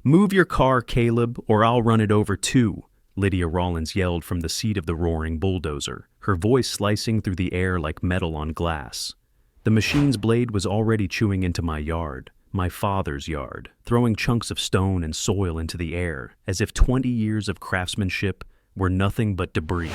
"Move your car, Caleb, or I'll run it over too," Lydia Rollins yelled from the seat of the roaring bulldozer, her voice slicing through the air like metal on glass. The machine's blade was already chewing into my yard, my father's yard, throwing chunks of stone and soil into the air, as if 20 years of craftsmanship were nothing but debris.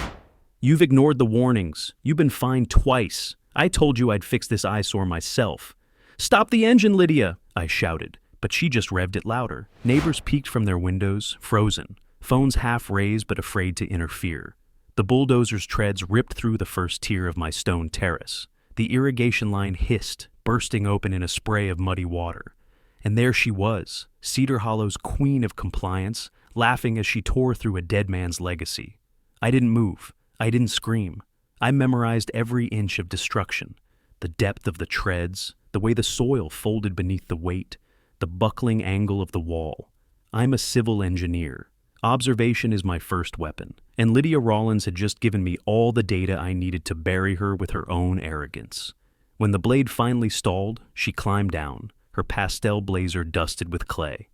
"You've ignored the warnings. You've been fined twice. I told you I'd fix this eyesore myself." "Stop the engine, Lydia!" I shouted, but she just revved it louder. Neighbors peeked from their windows, frozen, phones half raised but afraid to interfere. The bulldozer's treads ripped through the first tier of my stone terrace. The irrigation line hissed, bursting open in a spray of muddy water. And there she was, Cedar Hollow's queen of compliance, laughing as she tore through a dead man's legacy. I didn't move. I didn't scream. I memorized every inch of destruction. The depth of the treads, the way the soil folded beneath the weight, the buckling angle of the wall. I'm a civil engineer. Observation is my first weapon, and Lydia Rollins had just given me all the data I needed to bury her with her own arrogance. When the blade finally stalled, she climbed down, her pastel blazer dusted with clay.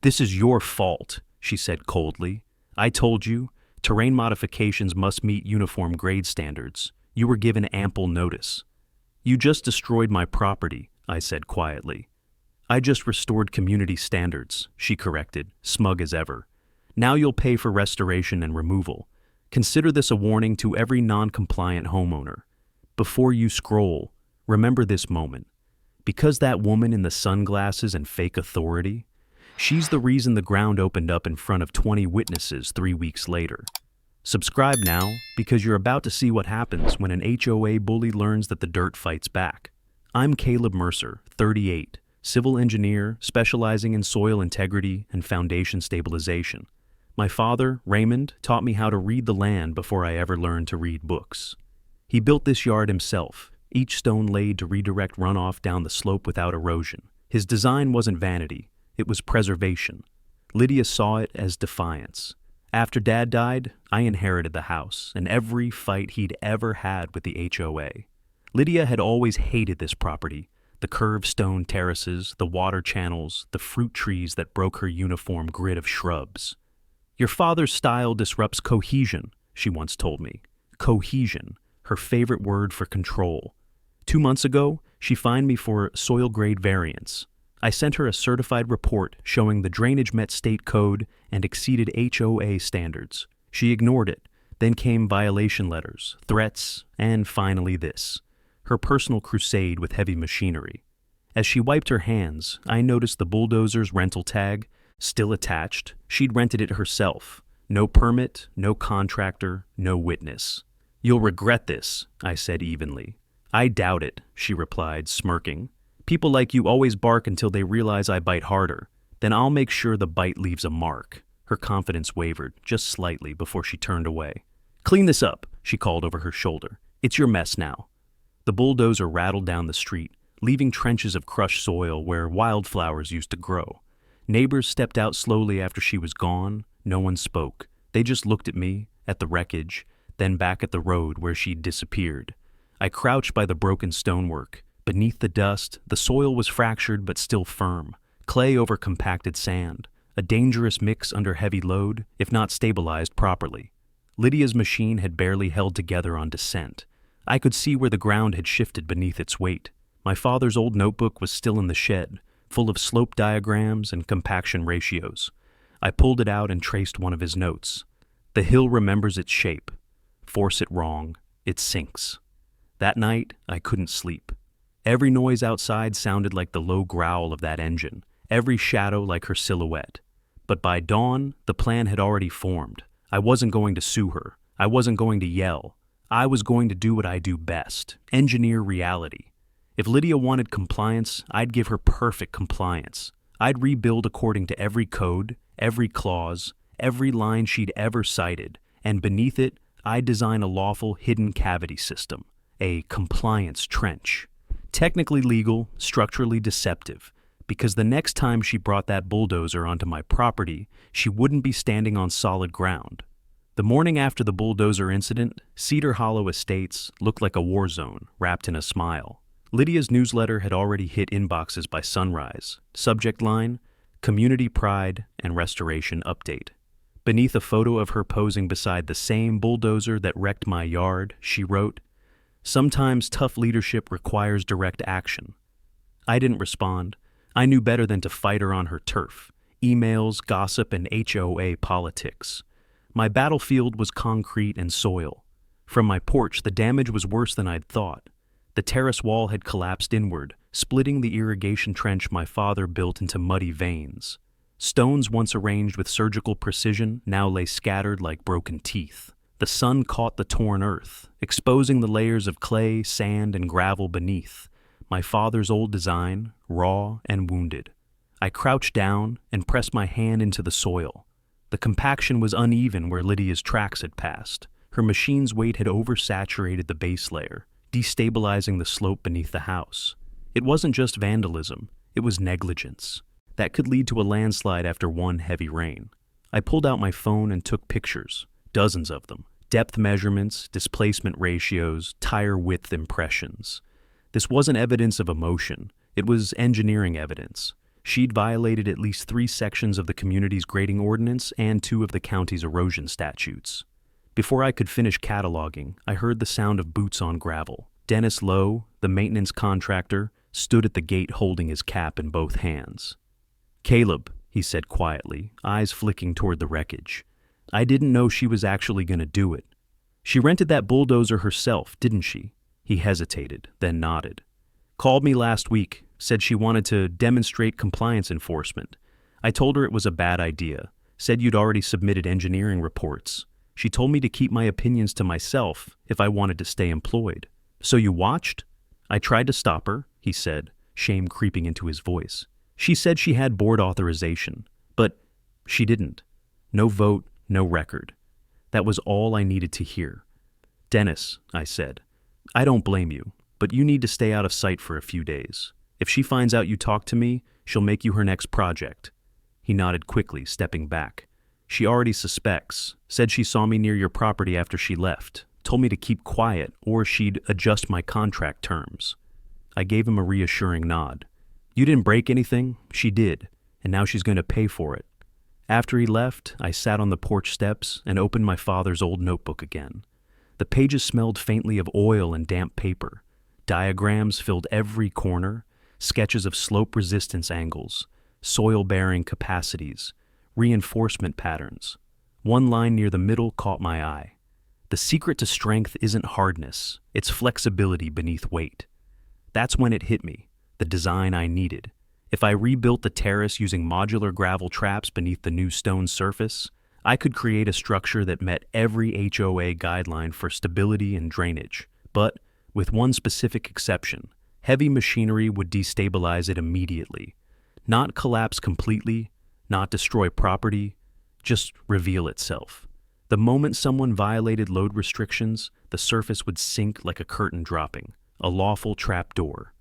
"This is your fault," she said coldly. "I told you, terrain modifications must meet uniform grade standards. You were given ample notice." "You just destroyed my property," I said quietly. "I just restored community standards," she corrected, smug as ever. "Now you'll pay for restoration and removal. Consider this a warning to every non-compliant homeowner. Before you scroll, remember this moment. Because that woman in the sunglasses and fake authority, she's the reason the ground opened up in front of 20 witnesses 3 weeks later. Subscribe now, because you're about to see what happens when an HOA bully learns that the dirt fights back. I'm Caleb Mercer, 38, civil engineer specializing in soil integrity and foundation stabilization. My father, Raymond, taught me how to read the land before I ever learned to read books. He built this yard himself, each stone laid to redirect runoff down the slope without erosion. His design wasn't vanity, it was preservation. Lydia saw it as defiance. After Dad died, I inherited the house and every fight he'd ever had with the HOA. Lydia had always hated this property, the curved stone terraces, the water channels, the fruit trees that broke her uniform grid of shrubs. "Your father's style disrupts cohesion," she once told me. Cohesion, her favorite word for control. 2 months ago, she fined me for soil grade variance. I sent her a certified report showing the drainage met state code and exceeded HOA standards. She ignored it. Then came violation letters, threats, and finally this, her personal crusade with heavy machinery. As she wiped her hands, I noticed the bulldozer's rental tag, still attached. She'd rented it herself. No permit, no contractor, no witness. "You'll regret this," I said evenly. "I doubt it," she replied, smirking. "People like you always bark until they realize I bite harder. Then I'll make sure the bite leaves a mark." Her confidence wavered, just slightly, before she turned away. "Clean this up," she called over her shoulder. "It's your mess now." The bulldozer rattled down the street, leaving trenches of crushed soil where wildflowers used to grow. Neighbors stepped out slowly after she was gone. No one spoke. They just looked at me, at the wreckage, then back at the road where she'd disappeared. I crouched by the broken stonework. Beneath the dust, the soil was fractured but still firm, clay over compacted sand, a dangerous mix under heavy load, if not stabilized properly. Lydia's machine had barely held together on descent. I could see where the ground had shifted beneath its weight. My father's old notebook was still in the shed, full of slope diagrams and compaction ratios. I pulled it out and traced one of his notes. "The hill remembers its shape. Force it wrong, it sinks." That night, I couldn't sleep. Every noise outside sounded like the low growl of that engine, every shadow like her silhouette. But by dawn, the plan had already formed. I wasn't going to sue her. I wasn't going to yell. I was going to do what I do best, engineer reality. If Lydia wanted compliance, I'd give her perfect compliance. I'd rebuild according to every code, every clause, every line she'd ever cited, and beneath it, I'd design a lawful hidden cavity system, a compliance trench. Technically legal, structurally deceptive, because the next time she brought that bulldozer onto my property, she wouldn't be standing on solid ground. The morning after the bulldozer incident, Cedar Hollow Estates looked like a war zone wrapped in a smile. Lydia's newsletter had already hit inboxes by sunrise. Subject line, Community Pride and Restoration Update. Beneath a photo of her posing beside the same bulldozer that wrecked my yard, she wrote, "Sometimes tough leadership requires direct action." I didn't respond. I knew better than to fight her on her turf. Emails, gossip, and HOA politics. My battlefield was concrete and soil. From my porch, the damage was worse than I'd thought. The terrace wall had collapsed inward, splitting the irrigation trench my father built into muddy veins. Stones once arranged with surgical precision now lay scattered like broken teeth. The sun caught the torn earth, exposing the layers of clay, sand, and gravel beneath. My father's old design, raw and wounded. I crouched down and pressed my hand into the soil. The compaction was uneven where Lydia's tracks had passed. Her machine's weight had oversaturated the base layer, destabilizing the slope beneath the house. It wasn't just vandalism, it was negligence. That could lead to a landslide after one heavy rain. I pulled out my phone and took pictures, dozens of them. Depth measurements, displacement ratios, tire width impressions. This wasn't evidence of emotion, it was engineering evidence. She'd violated at least 3 sections of the community's grading ordinance and 2 of the county's erosion statutes. Before I could finish cataloging, I heard the sound of boots on gravel. Dennis Lowe, the maintenance contractor, stood at the gate holding his cap in both hands. "Caleb," he said quietly, eyes flicking toward the wreckage. "I didn't know she was actually going to do it. She rented that bulldozer herself, didn't she?" He hesitated, then nodded. "Called me last week, said she wanted to demonstrate compliance enforcement. I told her it was a bad idea, said you'd already submitted engineering reports. She told me to keep my opinions to myself if I wanted to stay employed. So you watched?" I tried to stop her, he said, shame creeping into his voice. "She said she had board authorization, but she didn't. No vote, no record. That was all I needed to hear." "Dennis," I said, "I don't blame you, but you need to stay out of sight for a few days. If she finds out you talked to me, she'll make you her next project." He nodded quickly, stepping back. "She already suspects, said she saw me near your property after she left, told me to keep quiet or she'd adjust my contract terms." I gave him a reassuring nod. "You didn't break anything, she did, and now she's going to pay for it." After he left, I sat on the porch steps and opened my father's old notebook again. The pages smelled faintly of oil and damp paper. Diagrams filled every corner, sketches of slope resistance angles, soil-bearing capacities, reinforcement patterns. One line near the middle caught my eye. "The secret to strength isn't hardness, it's flexibility beneath weight." That's when it hit me, the design I needed. If I rebuilt the terrace using modular gravel traps beneath the new stone surface, I could create a structure that met every HOA guideline for stability and drainage. But, with one specific exception, heavy machinery would destabilize it immediately. Not collapse completely, not destroy property, just reveal itself. The moment someone violated load restrictions, the surface would sink like a curtain dropping, a lawful trapdoor.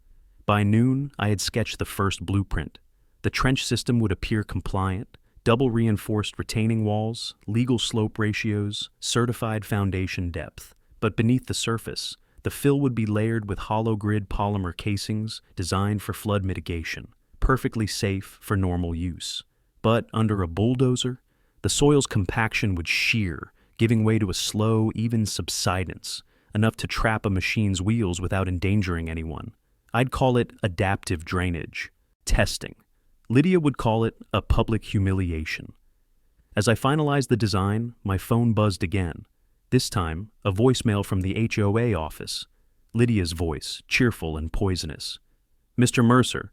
By noon, I had sketched the first blueprint. The trench system would appear compliant, double reinforced retaining walls, legal slope ratios, certified foundation depth. But beneath the surface, the fill would be layered with hollow grid polymer casings designed for flood mitigation, perfectly safe for normal use. But under a bulldozer, the soil's compaction would shear, giving way to a slow, even subsidence, enough to trap a machine's wheels without endangering anyone. I'd call it adaptive drainage, testing. Lydia would call it a public humiliation. As I finalized the design, my phone buzzed again. This time, a voicemail from the HOA office. Lydia's voice, cheerful and poisonous. "Mr. Mercer,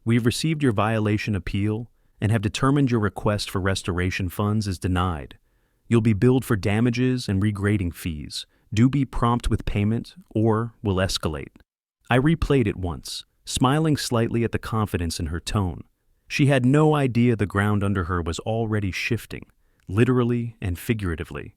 we've received your violation appeal and have determined your request for restoration funds is denied. You'll be billed for damages and regrading fees. Do be prompt with payment or we'll escalate." I replayed it once, smiling slightly at the confidence in her tone. She had no idea the ground under her was already shifting, literally and figuratively.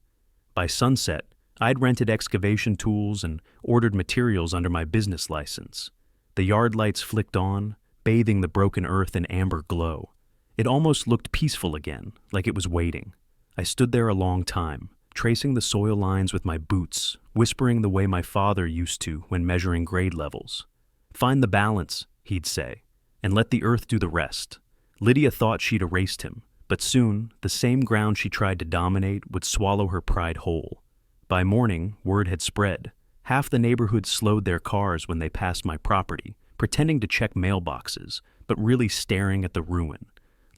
By sunset, I'd rented excavation tools and ordered materials under my business license. The yard lights flicked on, bathing the broken earth in amber glow. It almost looked peaceful again, like it was waiting. I stood there a long time, tracing the soil lines with my boots, whispering the way my father used to when measuring grade levels. "Find the balance," he'd say, "and let the earth do the rest. Lydia thought she'd erased him, but soon, the same ground she tried to dominate would swallow her pride whole. By morning, word had spread. Half the neighborhood slowed their cars when they passed my property, pretending to check mailboxes, but really staring at the ruin.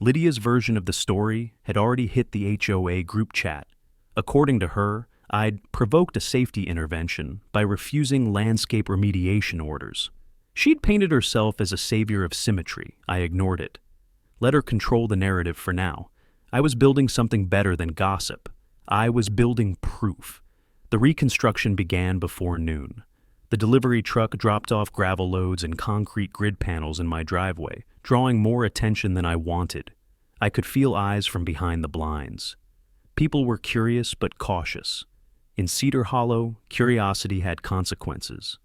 Lydia's version of the story had already hit the HOA group chat. According to her, I'd provoked a safety intervention by refusing landscape remediation orders. She'd painted herself as a savior of symmetry. I ignored it. Let her control the narrative for now. I was building something better than gossip. I was building proof. The reconstruction began before noon. The delivery truck dropped off gravel loads and concrete grid panels in my driveway, drawing more attention than I wanted. I could feel eyes from behind the blinds. People were curious but cautious. In Cedar Hollow, curiosity had consequences.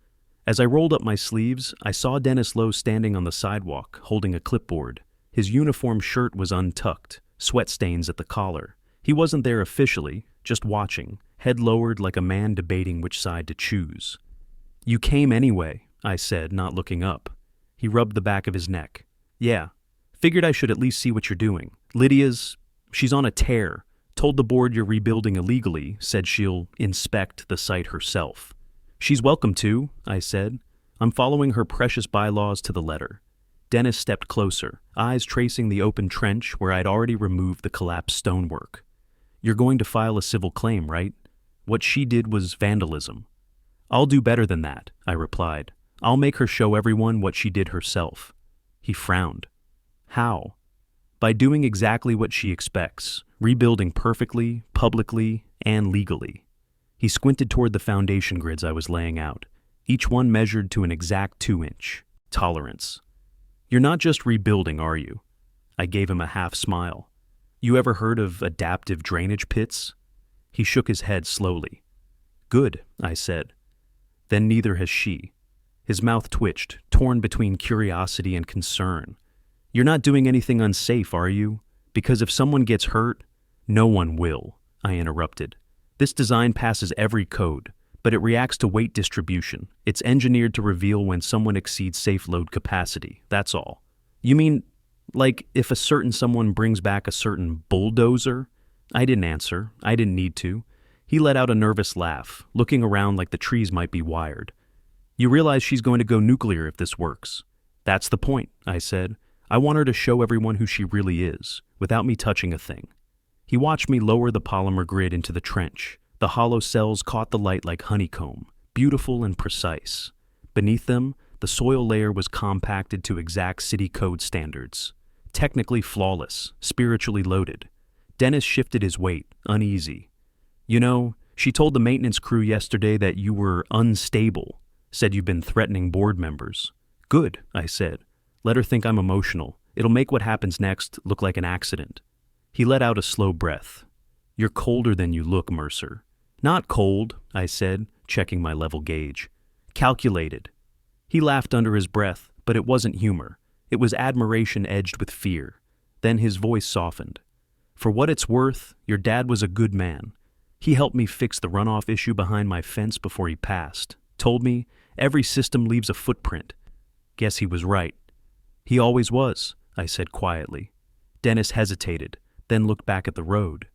As I rolled up my sleeves, I saw Dennis Lowe standing on the sidewalk, holding a clipboard. His uniform shirt was untucked, sweat stains at the collar. He wasn't there officially, just watching, head lowered like a man debating which side to choose. "You came anyway," I said, not looking up. He rubbed the back of his neck. "Yeah. Figured I should at least see what you're doing. She's on a tear. Told the board you're rebuilding illegally, said she'll inspect the site herself." "She's welcome to," I said. "I'm following her precious bylaws to the letter." Dennis stepped closer, eyes tracing the open trench where I'd already removed the collapsed stonework. "You're going to file a civil claim, right? What she did was vandalism." "I'll do better than that," I replied. "I'll make her show everyone what she did herself." He frowned. "How?" "By doing exactly what she expects, rebuilding perfectly, publicly, and legally." He squinted toward the foundation grids I was laying out, each one measured to an exact 2-inch. Tolerance. "You're not just rebuilding, are you?" I gave him a half smile. "You ever heard of adaptive drainage pits?" He shook his head slowly. "Good," I said. "Then neither has she." His mouth twitched, torn between curiosity and concern. "You're not doing anything unsafe, are you? Because if someone gets hurt—" "No one will," I interrupted. "This design passes every code, but it reacts to weight distribution. It's engineered to reveal when someone exceeds safe load capacity, that's all." "You mean, like, if a certain someone brings back a certain bulldozer?" I didn't answer. I didn't need to. He let out a nervous laugh, looking around like the trees might be wired. "You realize she's going to go nuclear if this works." "That's the point," I said. "I want her to show everyone who she really is, without me touching a thing." He watched me lower the polymer grid into the trench. The hollow cells caught the light like honeycomb, beautiful and precise. Beneath them, the soil layer was compacted to exact city code standards. Technically flawless, spiritually loaded. Dennis shifted his weight, uneasy. "You know, she told the maintenance crew yesterday that you were unstable, said you've been threatening board members." "Good," I said. "Let her think I'm emotional. It'll make what happens next look like an accident." He let out a slow breath. "You're colder than you look, Mercer." "Not cold," I said, checking my level gauge. "Calculated." He laughed under his breath, but it wasn't humor. It was admiration edged with fear. Then his voice softened. "For what it's worth, your dad was a good man. He helped me fix the runoff issue behind my fence before he passed. Told me, every system leaves a footprint. Guess he was right." "He always was," I said quietly. Dennis hesitated, then looked back at the road.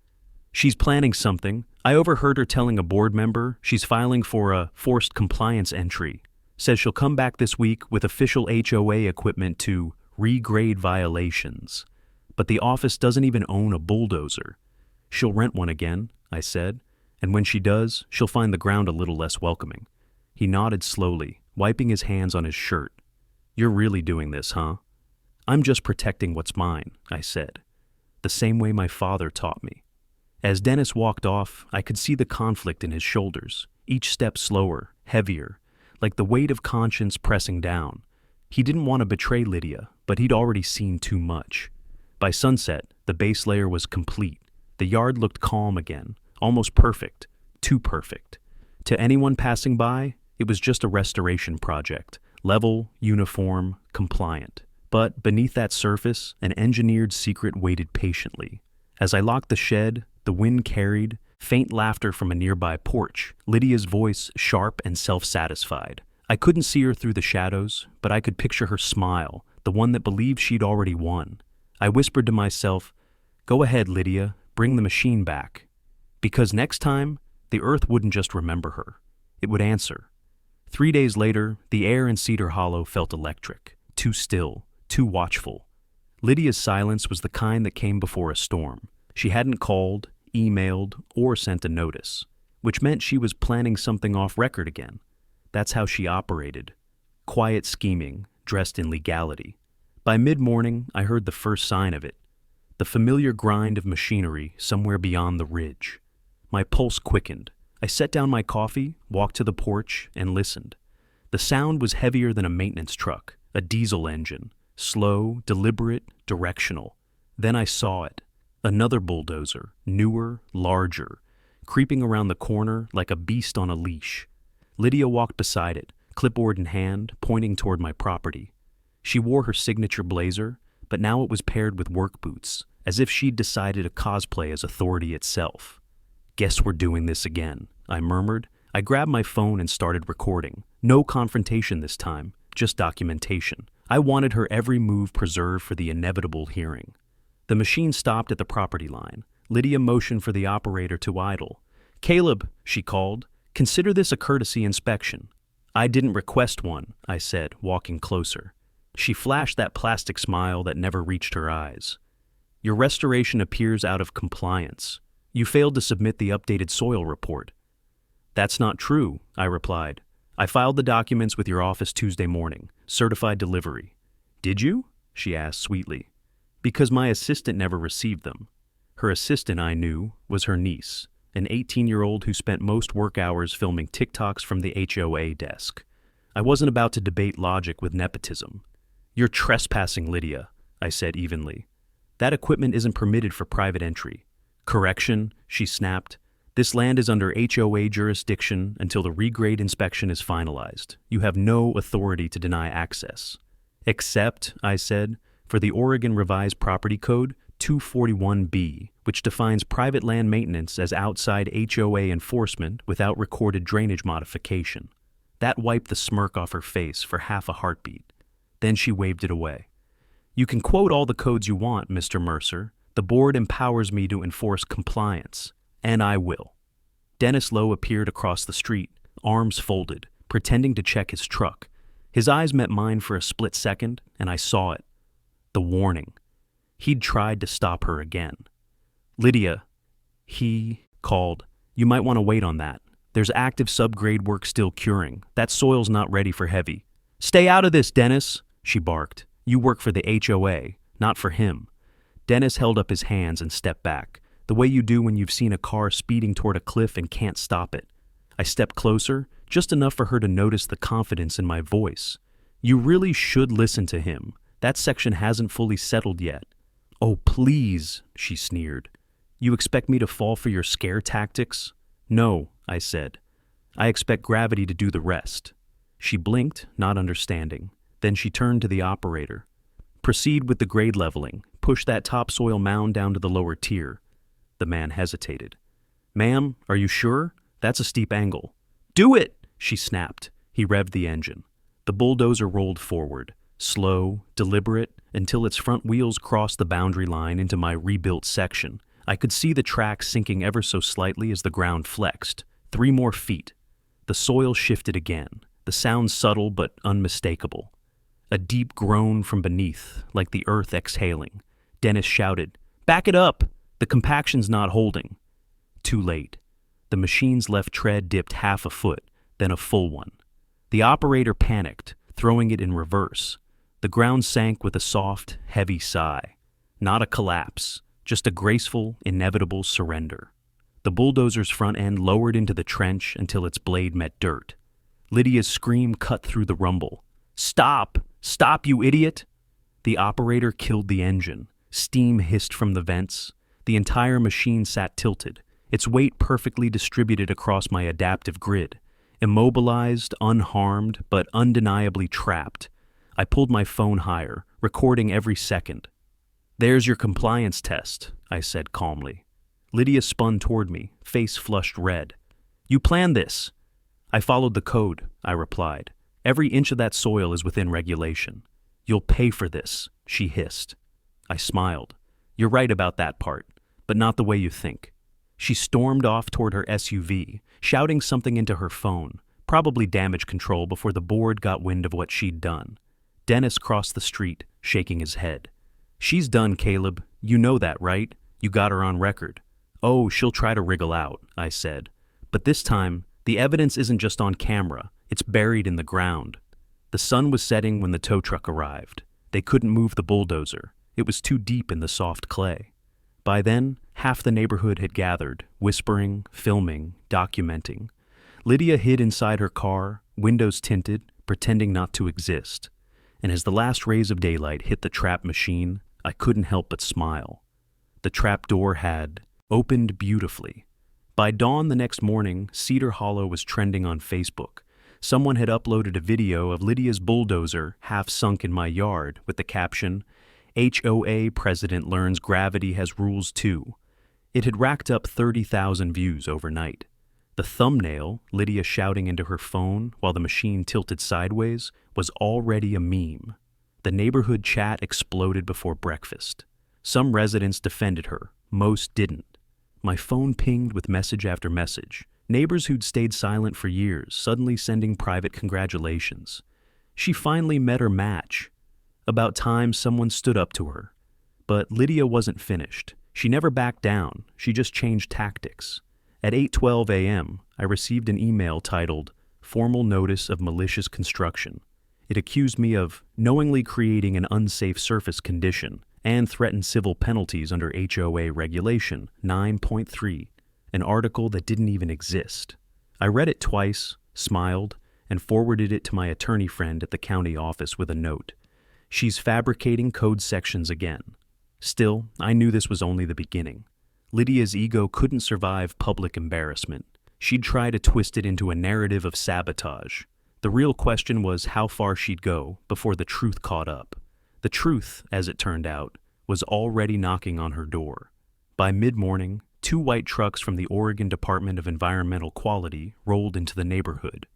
"She's planning something. I overheard her telling a board member she's filing for a forced compliance entry. Says she'll come back this week with official HOA equipment to regrade violations. But the office doesn't even own a bulldozer. She'll rent one again," I said, "and when she does, she'll find the ground a little less welcoming." He nodded slowly, wiping his hands on his shirt. "You're really doing this, huh?" "I'm just protecting what's mine," I said. "The same way my father taught me." As Dennis walked off, I could see the conflict in his shoulders, each step slower, heavier, like the weight of conscience pressing down. He didn't want to betray Lydia, but he'd already seen too much. By sunset, the base layer was complete. The yard looked calm again, almost perfect, too perfect. To anyone passing by, it was just a restoration project, level, uniform, compliant. But beneath that surface, an engineered secret waited patiently. As I locked the shed, the wind carried, faint laughter from a nearby porch, Lydia's voice sharp and self-satisfied. I couldn't see her through the shadows, but I could picture her smile, the one that believed she'd already won. I whispered to myself, "Go ahead, Lydia, bring the machine back." Because next time, the earth wouldn't just remember her. It would answer. 3 days later, the air in Cedar Hollow felt electric, too still, too watchful. Lydia's silence was the kind that came before a storm. She hadn't called, emailed, or sent a notice, which meant she was planning something off record again. That's how she operated. Quiet scheming, dressed in legality. By mid-morning, I heard the first sign of it. The familiar grind of machinery somewhere beyond the ridge. My pulse quickened. I set down my coffee, walked to the porch, and listened. The sound was heavier than a maintenance truck, a diesel engine. Slow, deliberate, directional. Then I saw it. Another bulldozer, newer, larger, creeping around the corner like a beast on a leash. Lydia walked beside it, clipboard in hand, pointing toward my property. She wore her signature blazer, but now it was paired with work boots, as if she'd decided to cosplay as authority itself. "Guess we're doing this again," I murmured. I grabbed my phone and started recording. No confrontation this time, just documentation. I wanted her every move preserved for the inevitable hearing. The machine stopped at the property line. Lydia motioned for the operator to idle. "Caleb," she called, "consider this a courtesy inspection." "I didn't request one," I said, walking closer. She flashed that plastic smile that never reached her eyes. "Your restoration appears out of compliance. You failed to submit the updated soil report." "That's not true," I replied. "I filed the documents with your office Tuesday morning, certified delivery." "Did you?" she asked sweetly. "Because my assistant never received them." Her assistant, I knew, was her niece, an 18-year-old who spent most work hours filming TikToks from the HOA desk. I wasn't about to debate logic with nepotism. "You're trespassing, Lydia," I said evenly. "That equipment isn't permitted for private entry." "Correction," she snapped. "This land is under HOA jurisdiction until the regrade inspection is finalized. You have no authority to deny access." "Except," I said, "for the Oregon Revised Property Code 241B, which defines private land maintenance as outside HOA enforcement without recorded drainage modification." That wiped the smirk off her face for half a heartbeat. Then she waved it away. "You can quote all the codes you want, Mr. Mercer. The board empowers me to enforce compliance, and I will." Dennis Lowe appeared across the street, arms folded, pretending to check his truck. His eyes met mine for a split second, and I saw it. The warning. He'd tried to stop her again. "Lydia," he called, "you might want to wait on that. There's active subgrade work still curing. That soil's not ready for heavy." "Stay out of this, Dennis," she barked. "You work for the HOA, not for him." Dennis held up his hands and stepped back, the way you do when you've seen a car speeding toward a cliff and can't stop it. I stepped closer, just enough for her to notice the confidence in my voice. "You really should listen to him. That section hasn't fully settled yet." "Oh, please," she sneered. "You expect me to fall for your scare tactics?" "No," I said. "I expect gravity to do the rest." She blinked, not understanding. Then she turned to the operator. "Proceed with the grade leveling. Push that topsoil mound down to the lower tier." The man hesitated. "Ma'am, are you sure? That's a steep angle." "Do it!" she snapped. He revved the engine. The bulldozer rolled forward, slow, deliberate, until its front wheels crossed the boundary line into my rebuilt section. I could see the track sinking ever so slightly as the ground flexed. 3 more feet. The soil shifted again, the sound subtle but unmistakable. A deep groan from beneath, like the earth exhaling. Dennis shouted, "Back it up! The compaction's not holding." Too late. The machine's left tread dipped half a foot, then a full one. The operator panicked, throwing it in reverse. The ground sank with a soft, heavy sigh. Not a collapse, just a graceful, inevitable surrender. The bulldozer's front end lowered into the trench until its blade met dirt. Lydia's scream cut through the rumble. "Stop! Stop, you idiot!" The operator killed the engine. Steam hissed from the vents. The entire machine sat tilted, its weight perfectly distributed across my adaptive grid. Immobilized, unharmed, but undeniably trapped. I pulled my phone higher, recording every second. "There's your compliance test," I said calmly. Lydia spun toward me, face flushed red. "You planned this." "I followed the code," I replied. "Every inch of that soil is within regulation." "You'll pay for this," she hissed. I smiled. You're right about that part, but not the way you think. She stormed off toward her SUV, shouting something into her phone, probably damage control before the board got wind of what she'd done. Dennis crossed the street, shaking his head. She's done, Caleb. You know that, right? You got her on record. Oh, she'll try to wriggle out, I said. But this time, the evidence isn't just on camera, it's buried in the ground. The sun was setting when the tow truck arrived. They couldn't move the bulldozer. It was too deep in the soft clay. By then, half the neighborhood had gathered, whispering, filming, documenting. Lydia hid inside her car, windows tinted, pretending not to exist. And as the last rays of daylight hit the trap machine, I couldn't help but smile. The trapdoor had opened beautifully. By dawn the next morning, Cedar Hollow was trending on Facebook. Someone had uploaded a video of Lydia's bulldozer half sunk in my yard with the caption, "HOA president learns gravity has rules too." It had racked up 30,000 views overnight. The thumbnail, Lydia shouting into her phone while the machine tilted sideways, was already a meme. The neighborhood chat exploded before breakfast. Some residents defended her, most didn't. My phone pinged with message after message. Neighbors who'd stayed silent for years, suddenly sending private congratulations. She finally met her match. About time someone stood up to her. But Lydia wasn't finished. She never backed down, she just changed tactics. At 8:12 a.m., I received an email titled, "Formal Notice of Malicious Construction." It accused me of knowingly creating an unsafe surface condition and threatened civil penalties under HOA Regulation 9.3, an article that didn't even exist. I read it twice, smiled, and forwarded it to my attorney friend at the county office with a note. She's fabricating code sections again. Still, I knew this was only the beginning. Lydia's ego couldn't survive public embarrassment. She'd try to twist it into a narrative of sabotage. The real question was how far she'd go before the truth caught up. The truth, as it turned out, was already knocking on her door. By mid-morning, 2 white trucks from the Oregon Department of Environmental Quality rolled into the neighborhood.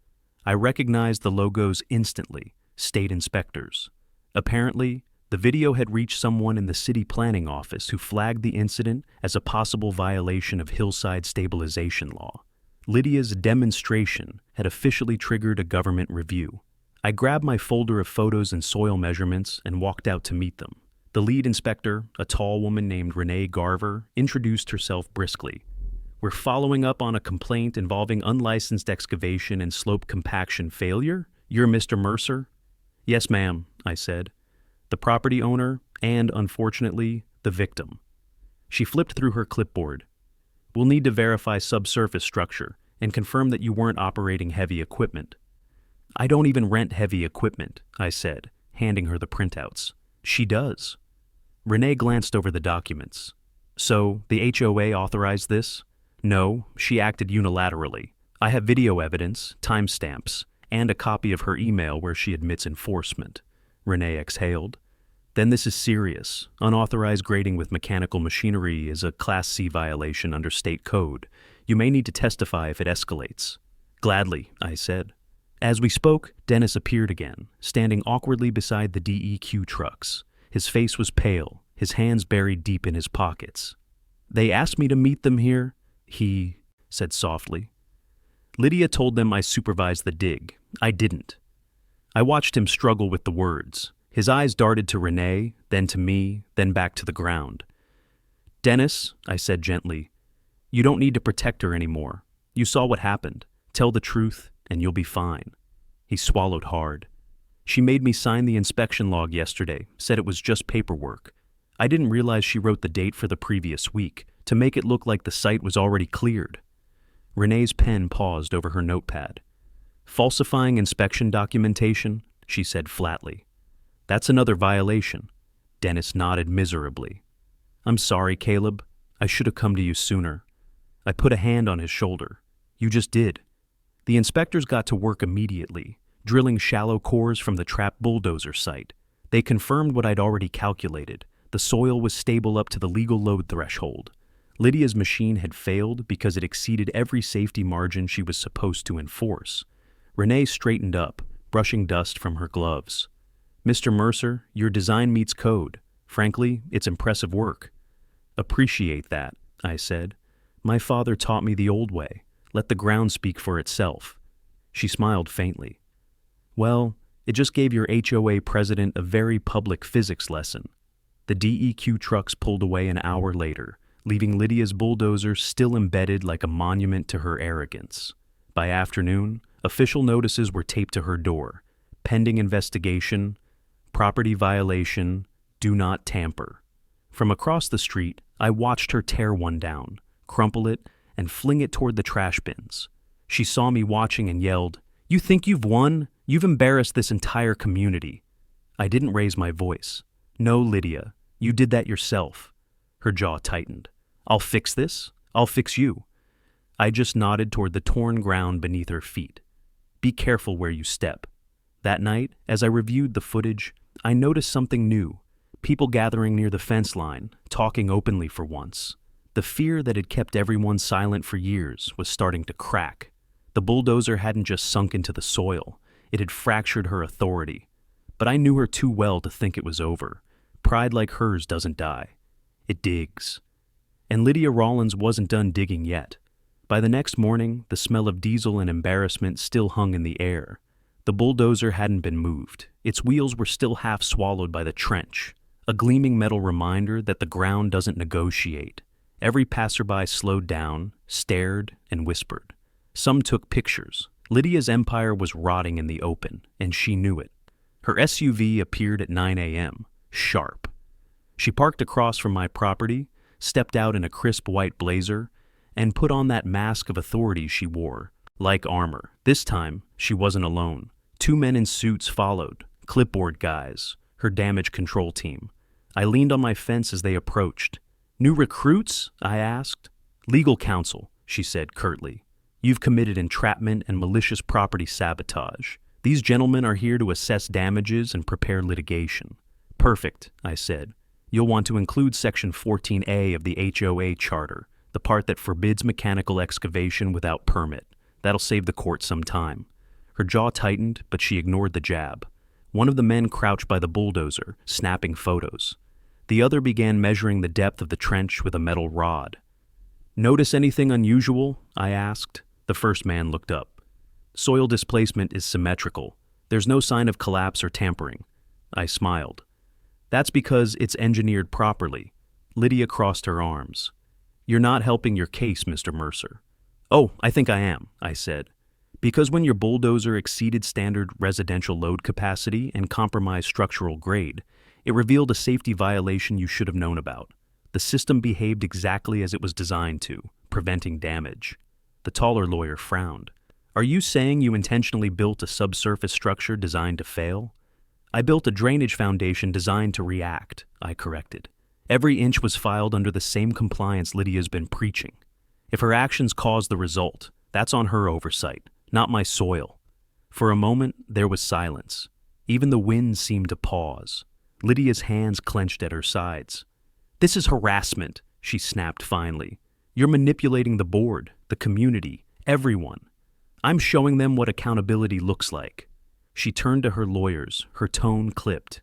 I recognized the logos instantly, state inspectors. Apparently, the video had reached someone in the city planning office who flagged the incident as a possible violation of hillside stabilization law. Lydia's demonstration had officially triggered a government review. I grabbed my folder of photos and soil measurements and walked out to meet them. The lead inspector, a tall woman named Renee Garver, introduced herself briskly. "We're following up on a complaint involving unlicensed excavation and slope compaction failure. You're Mr. Mercer?" "Yes, ma'am," I said. "The property owner and, unfortunately, the victim." She flipped through her clipboard. "We'll need to verify subsurface structure and confirm that you weren't operating heavy equipment." "I don't even rent heavy equipment," I said, handing her the printouts. "She does." Renee glanced over the documents. "So, the HOA authorized this?" "No, she acted unilaterally. I have video evidence, timestamps, and a copy of her email where she admits enforcement." Renee exhaled. "Then this is serious. Unauthorized grading with mechanical machinery is a Class C violation under state code. You may need to testify if it escalates." "Gladly," I said. As we spoke, Dennis appeared again, standing awkwardly beside the DEQ trucks. His face was pale, his hands buried deep in his pockets. "They asked me to meet them here," he said softly. "Lydia told them I supervised the dig. I didn't." I watched him struggle with the words. His eyes darted to Renee, then to me, then back to the ground. "Dennis," I said gently, "you don't need to protect her anymore. You saw what happened. Tell the truth, and you'll be fine." He swallowed hard. "She made me sign the inspection log yesterday, said it was just paperwork. I didn't realize she wrote the date for the previous week, to make it look like the site was already cleared." Renee's pen paused over her notepad. "Falsifying inspection documentation," she said flatly. "That's another violation." Dennis nodded miserably. "I'm sorry, Caleb. I should have come to you sooner." I put a hand on his shoulder. "You just did." The inspectors got to work immediately, drilling shallow cores from the trap bulldozer site. They confirmed what I'd already calculated. The soil was stable up to the legal load threshold. Lydia's machine had failed because it exceeded every safety margin she was supposed to enforce. Renee straightened up, brushing dust from her gloves. "Mr. Mercer, your design meets code. Frankly, it's impressive work. Appreciate that, I said. My father taught me the old way. Let the ground speak for itself. She smiled faintly. Well, it just gave your HOA president a very public physics lesson. The DEQ trucks pulled away an hour later, leaving Lydia's bulldozer still embedded like a monument to her arrogance. By afternoon, official notices were taped to her door. Pending investigation, property violation, do not tamper. From across the street, I watched her tear one down, crumple it, and fling it toward the trash bins. She saw me watching and yelled, "You think you've won? You've embarrassed this entire community." I didn't raise my voice. "No, Lydia, you did that yourself." Her jaw tightened. "I'll fix this. I'll fix you." I just nodded toward the torn ground beneath her feet. "Be careful where you step." That night, as I reviewed the footage, I noticed something new. People gathering near the fence line, talking openly for once. The fear that had kept everyone silent for years was starting to crack. The bulldozer hadn't just sunk into the soil, it had fractured her authority. But I knew her too well to think it was over. Pride like hers doesn't die. It digs. And Lydia Rollins wasn't done digging yet. By the next morning, the smell of diesel and embarrassment still hung in the air. The bulldozer hadn't been moved. Its wheels were still half swallowed by the trench, a gleaming metal reminder that the ground doesn't negotiate. Every passerby slowed down, stared, and whispered. Some took pictures. Lydia's empire was rotting in the open, and she knew it. Her SUV appeared at 9 a.m., sharp. She parked across from my property, stepped out in a crisp white blazer, and put on that mask of authority she wore, like armor. This time, she wasn't alone. 2 men in suits followed, clipboard guys, her damage control team. I leaned on my fence as they approached. "New recruits?" I asked. "Legal counsel," she said curtly. "You've committed entrapment and malicious property sabotage. These gentlemen are here to assess damages and prepare litigation." "Perfect," I said. "You'll want to include Section 14A of the HOA Charter, the part that forbids mechanical excavation without permit. That'll save the court some time." Her jaw tightened, but she ignored the jab. One of the men crouched by the bulldozer, snapping photos. The other began measuring the depth of the trench with a metal rod. "Notice anything unusual?" I asked. The first man looked up. "Soil displacement is symmetrical. There's no sign of collapse or tampering." I smiled. "That's because it's engineered properly." Lydia crossed her arms. "You're not helping your case, Mr. Mercer." "Oh, I think I am," I said. "Because when your bulldozer exceeded standard residential load capacity and compromised structural grade, it revealed a safety violation you should have known about. The system behaved exactly as it was designed to, preventing damage." The taller lawyer frowned. "Are you saying you intentionally built a subsurface structure designed to fail?" "I built a drainage foundation designed to react," I corrected. "Every inch was filed under the same compliance Lydia's been preaching. If her actions caused the result, that's on her oversight, not my soil." For a moment, there was silence. Even the wind seemed to pause. Lydia's hands clenched at her sides. "This is harassment," she snapped finally. "You're manipulating the board, the community, everyone. I'm showing them what accountability looks like." She turned to her lawyers, her tone clipped.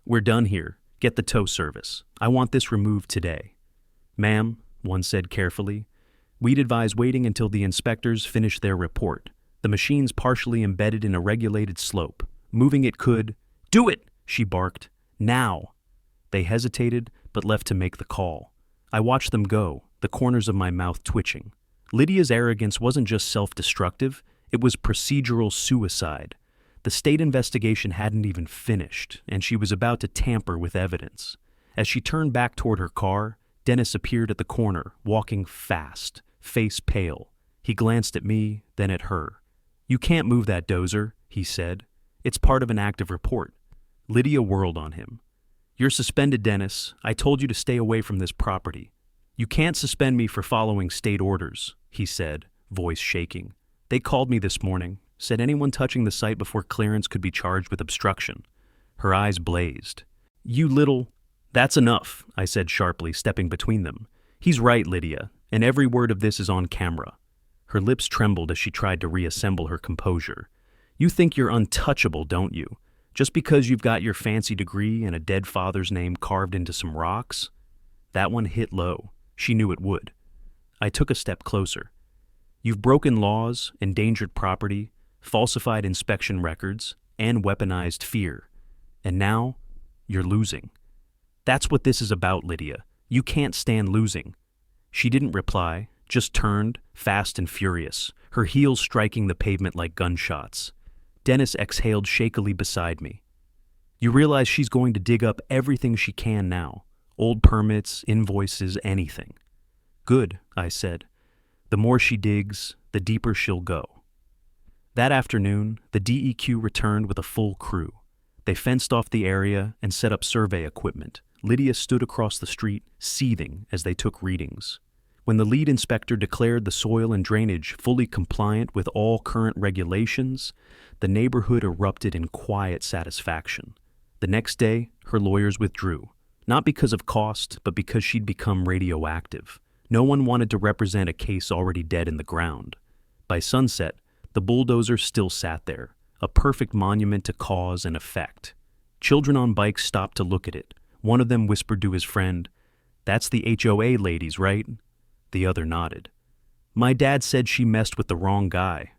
"We're done here. Get the tow service. I want this removed today." "Ma'am," one said carefully, "we'd advise waiting until the inspectors finish their report. The machine's partially embedded in a regulated slope. Moving it could—" "Do it!" she barked. "Now!" They hesitated, but left to make the call. I watched them go, the corners of my mouth twitching. Lydia's arrogance wasn't just self-destructive, it was procedural suicide. The state investigation hadn't even finished, and she was about to tamper with evidence. As she turned back toward her car, Dennis appeared at the corner, walking fast, face pale. He glanced at me, then at her. "You can't move that dozer," he said. "It's part of an active report." Lydia whirled on him. "You're suspended, Dennis. I told you to stay away from this property." "You can't suspend me for following state orders," he said, voice shaking. "They called me this morning, said anyone touching the site before clearance could be charged with obstruction." Her eyes blazed. "You little—" "That's enough," I said sharply, stepping between them. "He's right, Lydia, and every word of this is on camera." Her lips trembled as she tried to reassemble her composure. "You think you're untouchable, don't you? Just because you've got your fancy degree and a dead father's name carved into some rocks? That one hit low. She knew it would. I took a step closer. You've broken laws, endangered property, falsified inspection records, and weaponized fear. And now, you're losing. That's what this is about, Lydia. You can't stand losing. She didn't reply, just turned, fast and furious, her heels striking the pavement like gunshots. Dennis exhaled shakily beside me. You realize she's going to dig up everything she can now. Old permits, invoices, anything. Good, I said. The more she digs, the deeper she'll go. That afternoon, the DEQ returned with a full crew. They fenced off the area and set up survey equipment. Lydia stood across the street, seething as they took readings. When the lead inspector declared the soil and drainage fully compliant with all current regulations, the neighborhood erupted in quiet satisfaction. The next day, her lawyers withdrew, not because of cost, but because she'd become radioactive. No one wanted to represent a case already dead in the ground. By sunset, the bulldozer still sat there, a perfect monument to cause and effect. Children on bikes stopped to look at it. One of them whispered to his friend, "That's the HOA ladies, right?" The other nodded. My dad said she messed with the wrong guy.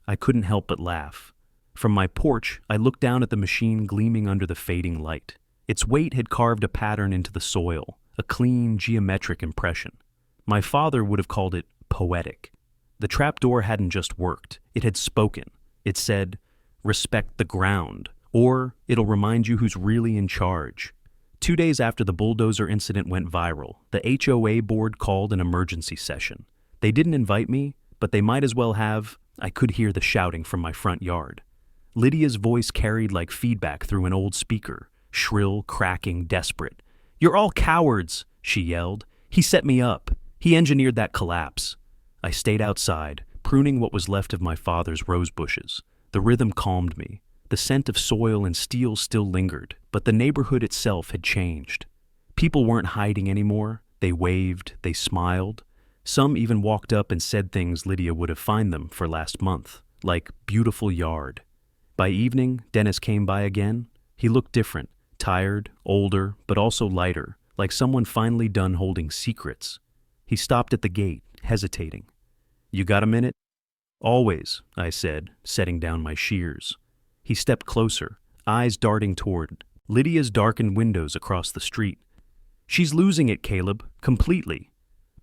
I couldn't help but laugh. From my porch, I looked down at the machine gleaming under the fading light. Its weight had carved a pattern into the soil, a clean, geometric impression. My father would have called it poetic. The trapdoor hadn't just worked, it had spoken. It said, "Respect the ground," or "It'll remind you who's really in charge." 2 days after the bulldozer incident went viral, the HOA board called an emergency session. They didn't invite me, but they might as well have. I could hear the shouting from my front yard. Lydia's voice carried like feedback through an old speaker, shrill, cracking, desperate. "You're all cowards," she yelled. "He set me up. He engineered that collapse." I stayed outside, pruning what was left of my father's rose bushes. The rhythm calmed me. The scent of soil and steel still lingered, but the neighborhood itself had changed. People weren't hiding anymore. They waved, they smiled. Some even walked up and said things Lydia would have fined them for last month, like "beautiful yard." By evening, Dennis came by again. He looked different, tired, older, but also lighter, like someone finally done holding secrets. He stopped at the gate, hesitating. "You got a minute?" "Always," I said, setting down my shears. He stepped closer, eyes darting toward Lydia's darkened windows across the street. "She's losing it, Caleb, completely.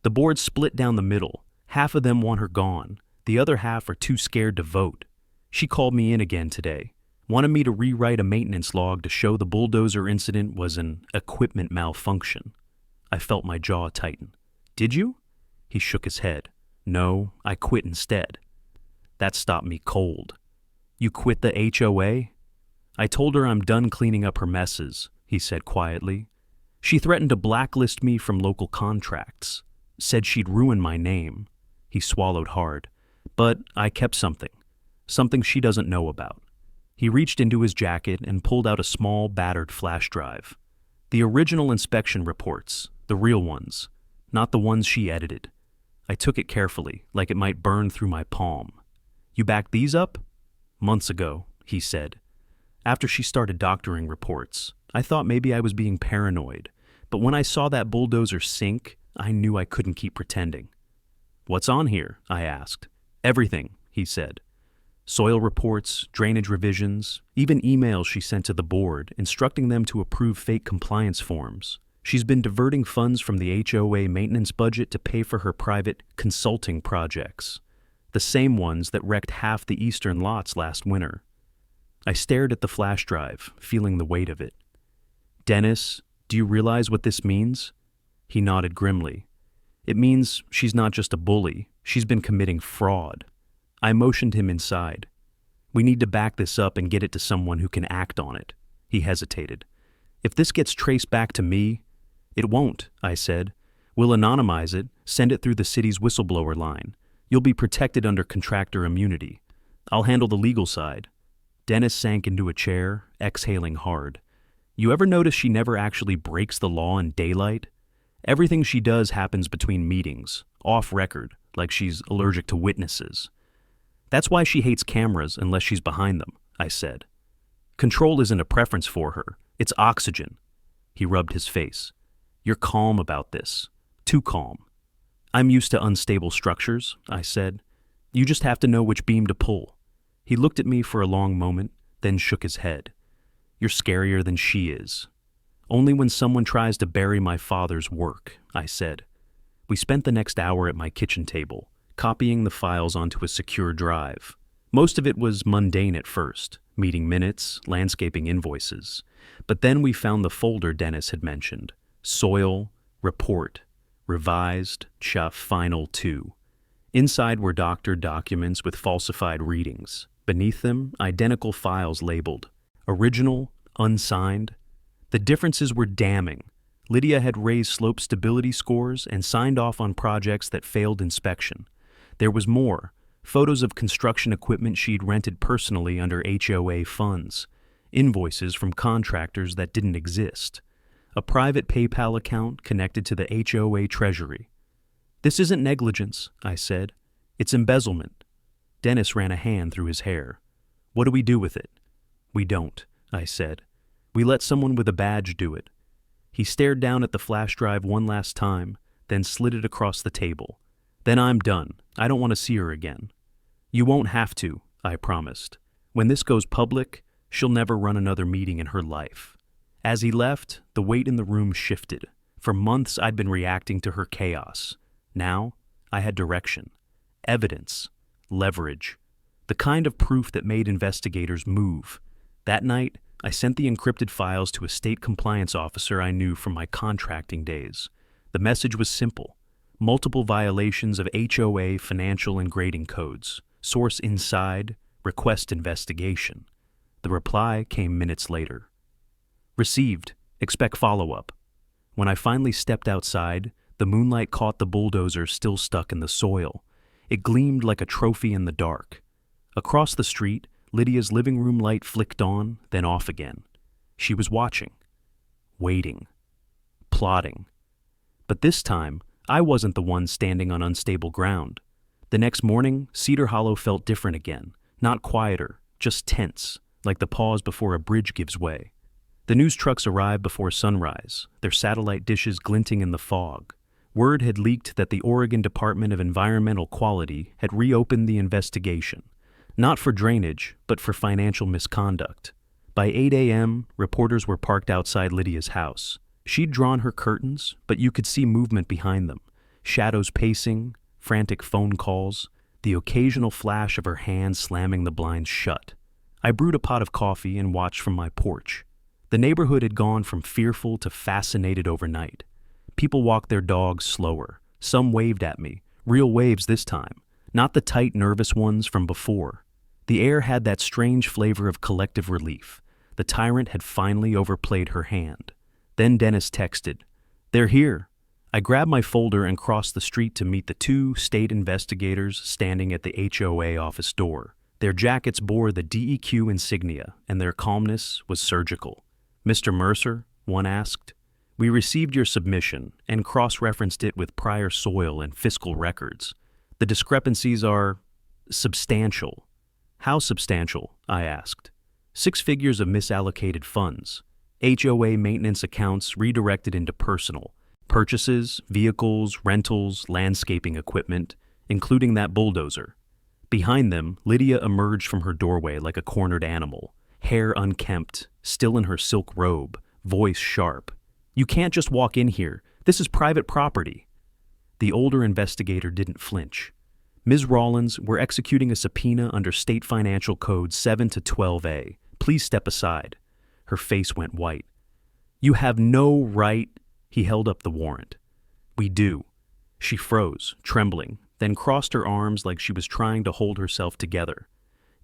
The board's split down the middle. Half of them want her gone. The other half are too scared to vote. She called me in again today. Wanted me to rewrite a maintenance log to show the bulldozer incident was an equipment malfunction." I felt my jaw tighten. "Did you?" He shook his head. "No, I quit instead." That stopped me cold. "You quit the HOA?" "I told her I'm done cleaning up her messes," he said quietly. "She threatened to blacklist me from local contracts. Said she'd ruin my name." He swallowed hard. "But I kept something. Something she doesn't know about." He reached into his jacket and pulled out a small, battered flash drive. The original inspection reports, the real ones, not the ones she edited. I took it carefully, like it might burn through my palm. "You backed these up?" "Months ago," he said. After she started doctoring reports, I thought maybe I was being paranoid, but when I saw that bulldozer sink, I knew I couldn't keep pretending. "What's on here?" I asked. "Everything," he said. Soil reports, drainage revisions, even emails she sent to the board instructing them to approve fake compliance forms. She's been diverting funds from the HOA maintenance budget to pay for her private consulting projects, the same ones that wrecked half the eastern lots last winter. I stared at the flash drive, feeling the weight of it. "Dennis, do you realize what this means?" He nodded grimly. "It means she's not just a bully, she's been committing fraud." I motioned him inside. "We need to back this up and get it to someone who can act on it." He hesitated. "If this gets traced back to me—" "It won't," I said. "We'll anonymize it, send it through the city's whistleblower line. You'll be protected under contractor immunity. I'll handle the legal side." Dennis sank into a chair, exhaling hard. "You ever notice she never actually breaks the law in daylight? Everything she does happens between meetings, off record, like she's allergic to witnesses. That's why she hates cameras unless she's behind them," I said. Control isn't a preference for her, it's oxygen. He rubbed his face. You're calm about this. Too calm. I'm used to unstable structures, I said. You just have to know which beam to pull. He looked at me for a long moment, then shook his head. You're scarier than she is. Only when someone tries to bury my father's work, I said. We spent the next hour at my kitchen table, copying the files onto a secure drive. Most of it was mundane at first, meeting minutes, landscaping invoices. But then we found the folder Dennis had mentioned. Soil, report, revised, chuff, final 2. Inside were doctored documents with falsified readings. Beneath them, identical files labeled original, unsigned. The differences were damning. Lydia had raised slope stability scores and signed off on projects that failed inspection. There was more, photos of construction equipment she'd rented personally under HOA funds, invoices from contractors that didn't exist, a private PayPal account connected to the HOA treasury. This isn't negligence, I said. It's embezzlement. Dennis ran a hand through his hair. What do we do with it? We don't, I said. We let someone with a badge do it. He stared down at the flash drive one last time, then slid it across the table. Then I'm done. I don't want to see her again. You won't have to, I promised. When this goes public, she'll never run another meeting in her life. As he left, the weight in the room shifted. For months I'd been reacting to her chaos. Now, I had direction, evidence, leverage, the kind of proof that made investigators move. That night, I sent the encrypted files to a state compliance officer I knew from my contracting days. The message was simple. Multiple violations of HOA financial and grading codes. Source inside, request investigation. The reply came minutes later. Received. Expect follow-up. When I finally stepped outside, the moonlight caught the bulldozer still stuck in the soil. It gleamed like a trophy in the dark. Across the street, Lydia's living room light flicked on, then off again. She was watching, waiting, plotting. But this time, I wasn't the one standing on unstable ground. The next morning, Cedar Hollow felt different again, not quieter, just tense, like the pause before a bridge gives way. The news trucks arrived before sunrise, their satellite dishes glinting in the fog. Word had leaked that the Oregon Department of Environmental Quality had reopened the investigation. Not for drainage, but for financial misconduct. By 8 a.m., reporters were parked outside Lydia's house. She'd drawn her curtains, but you could see movement behind them. Shadows pacing, frantic phone calls, the occasional flash of her hand slamming the blinds shut. I brewed a pot of coffee and watched from my porch. The neighborhood had gone from fearful to fascinated overnight. People walked their dogs slower. Some waved at me, real waves this time, not the tight, nervous ones from before. The air had that strange flavor of collective relief. The tyrant had finally overplayed her hand. Then Dennis texted, "They're here." I grabbed my folder and crossed the street to meet the 2 state investigators standing at the HOA office door. Their jackets bore the DEQ insignia, and their calmness was surgical. "Mr. Mercer?" one asked. "We received your submission and cross-referenced it with prior soil and fiscal records. The discrepancies are substantial." "How substantial?" I asked. 6 figures of misallocated funds. HOA maintenance accounts redirected into personal. Purchases, vehicles, rentals, landscaping equipment, including that bulldozer. Behind them, Lydia emerged from her doorway like a cornered animal, hair unkempt, still in her silk robe, voice sharp. "You can't just walk in here. This is private property." The older investigator didn't flinch. "Ms. Rollins, we're executing a subpoena under State Financial Code 7 to 12A. Please step aside." Her face went white. "You have no right." He held up the warrant. "We do." She froze, trembling, then crossed her arms like she was trying to hold herself together.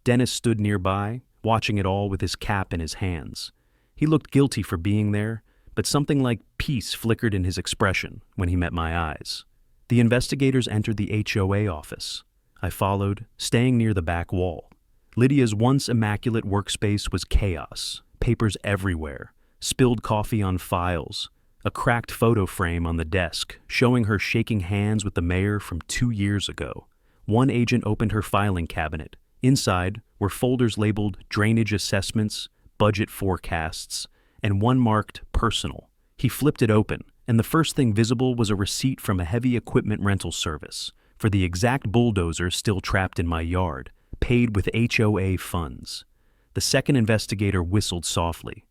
Dennis stood nearby, watching it all with his cap in his hands. He looked guilty for being there, but something like peace flickered in his expression when he met my eyes. The investigators entered the HOA office. I followed, staying near the back wall. Lydia's once immaculate workspace was chaos, papers everywhere, spilled coffee on files, a cracked photo frame on the desk showing her shaking hands with the mayor from 2 years ago. One agent opened her filing cabinet. Inside were folders labeled drainage assessments, budget forecasts, and one marked personal. He flipped it open, and the first thing visible was a receipt from a heavy equipment rental service for the exact bulldozer still trapped in my yard, paid with HOA funds. The second investigator whistled softly.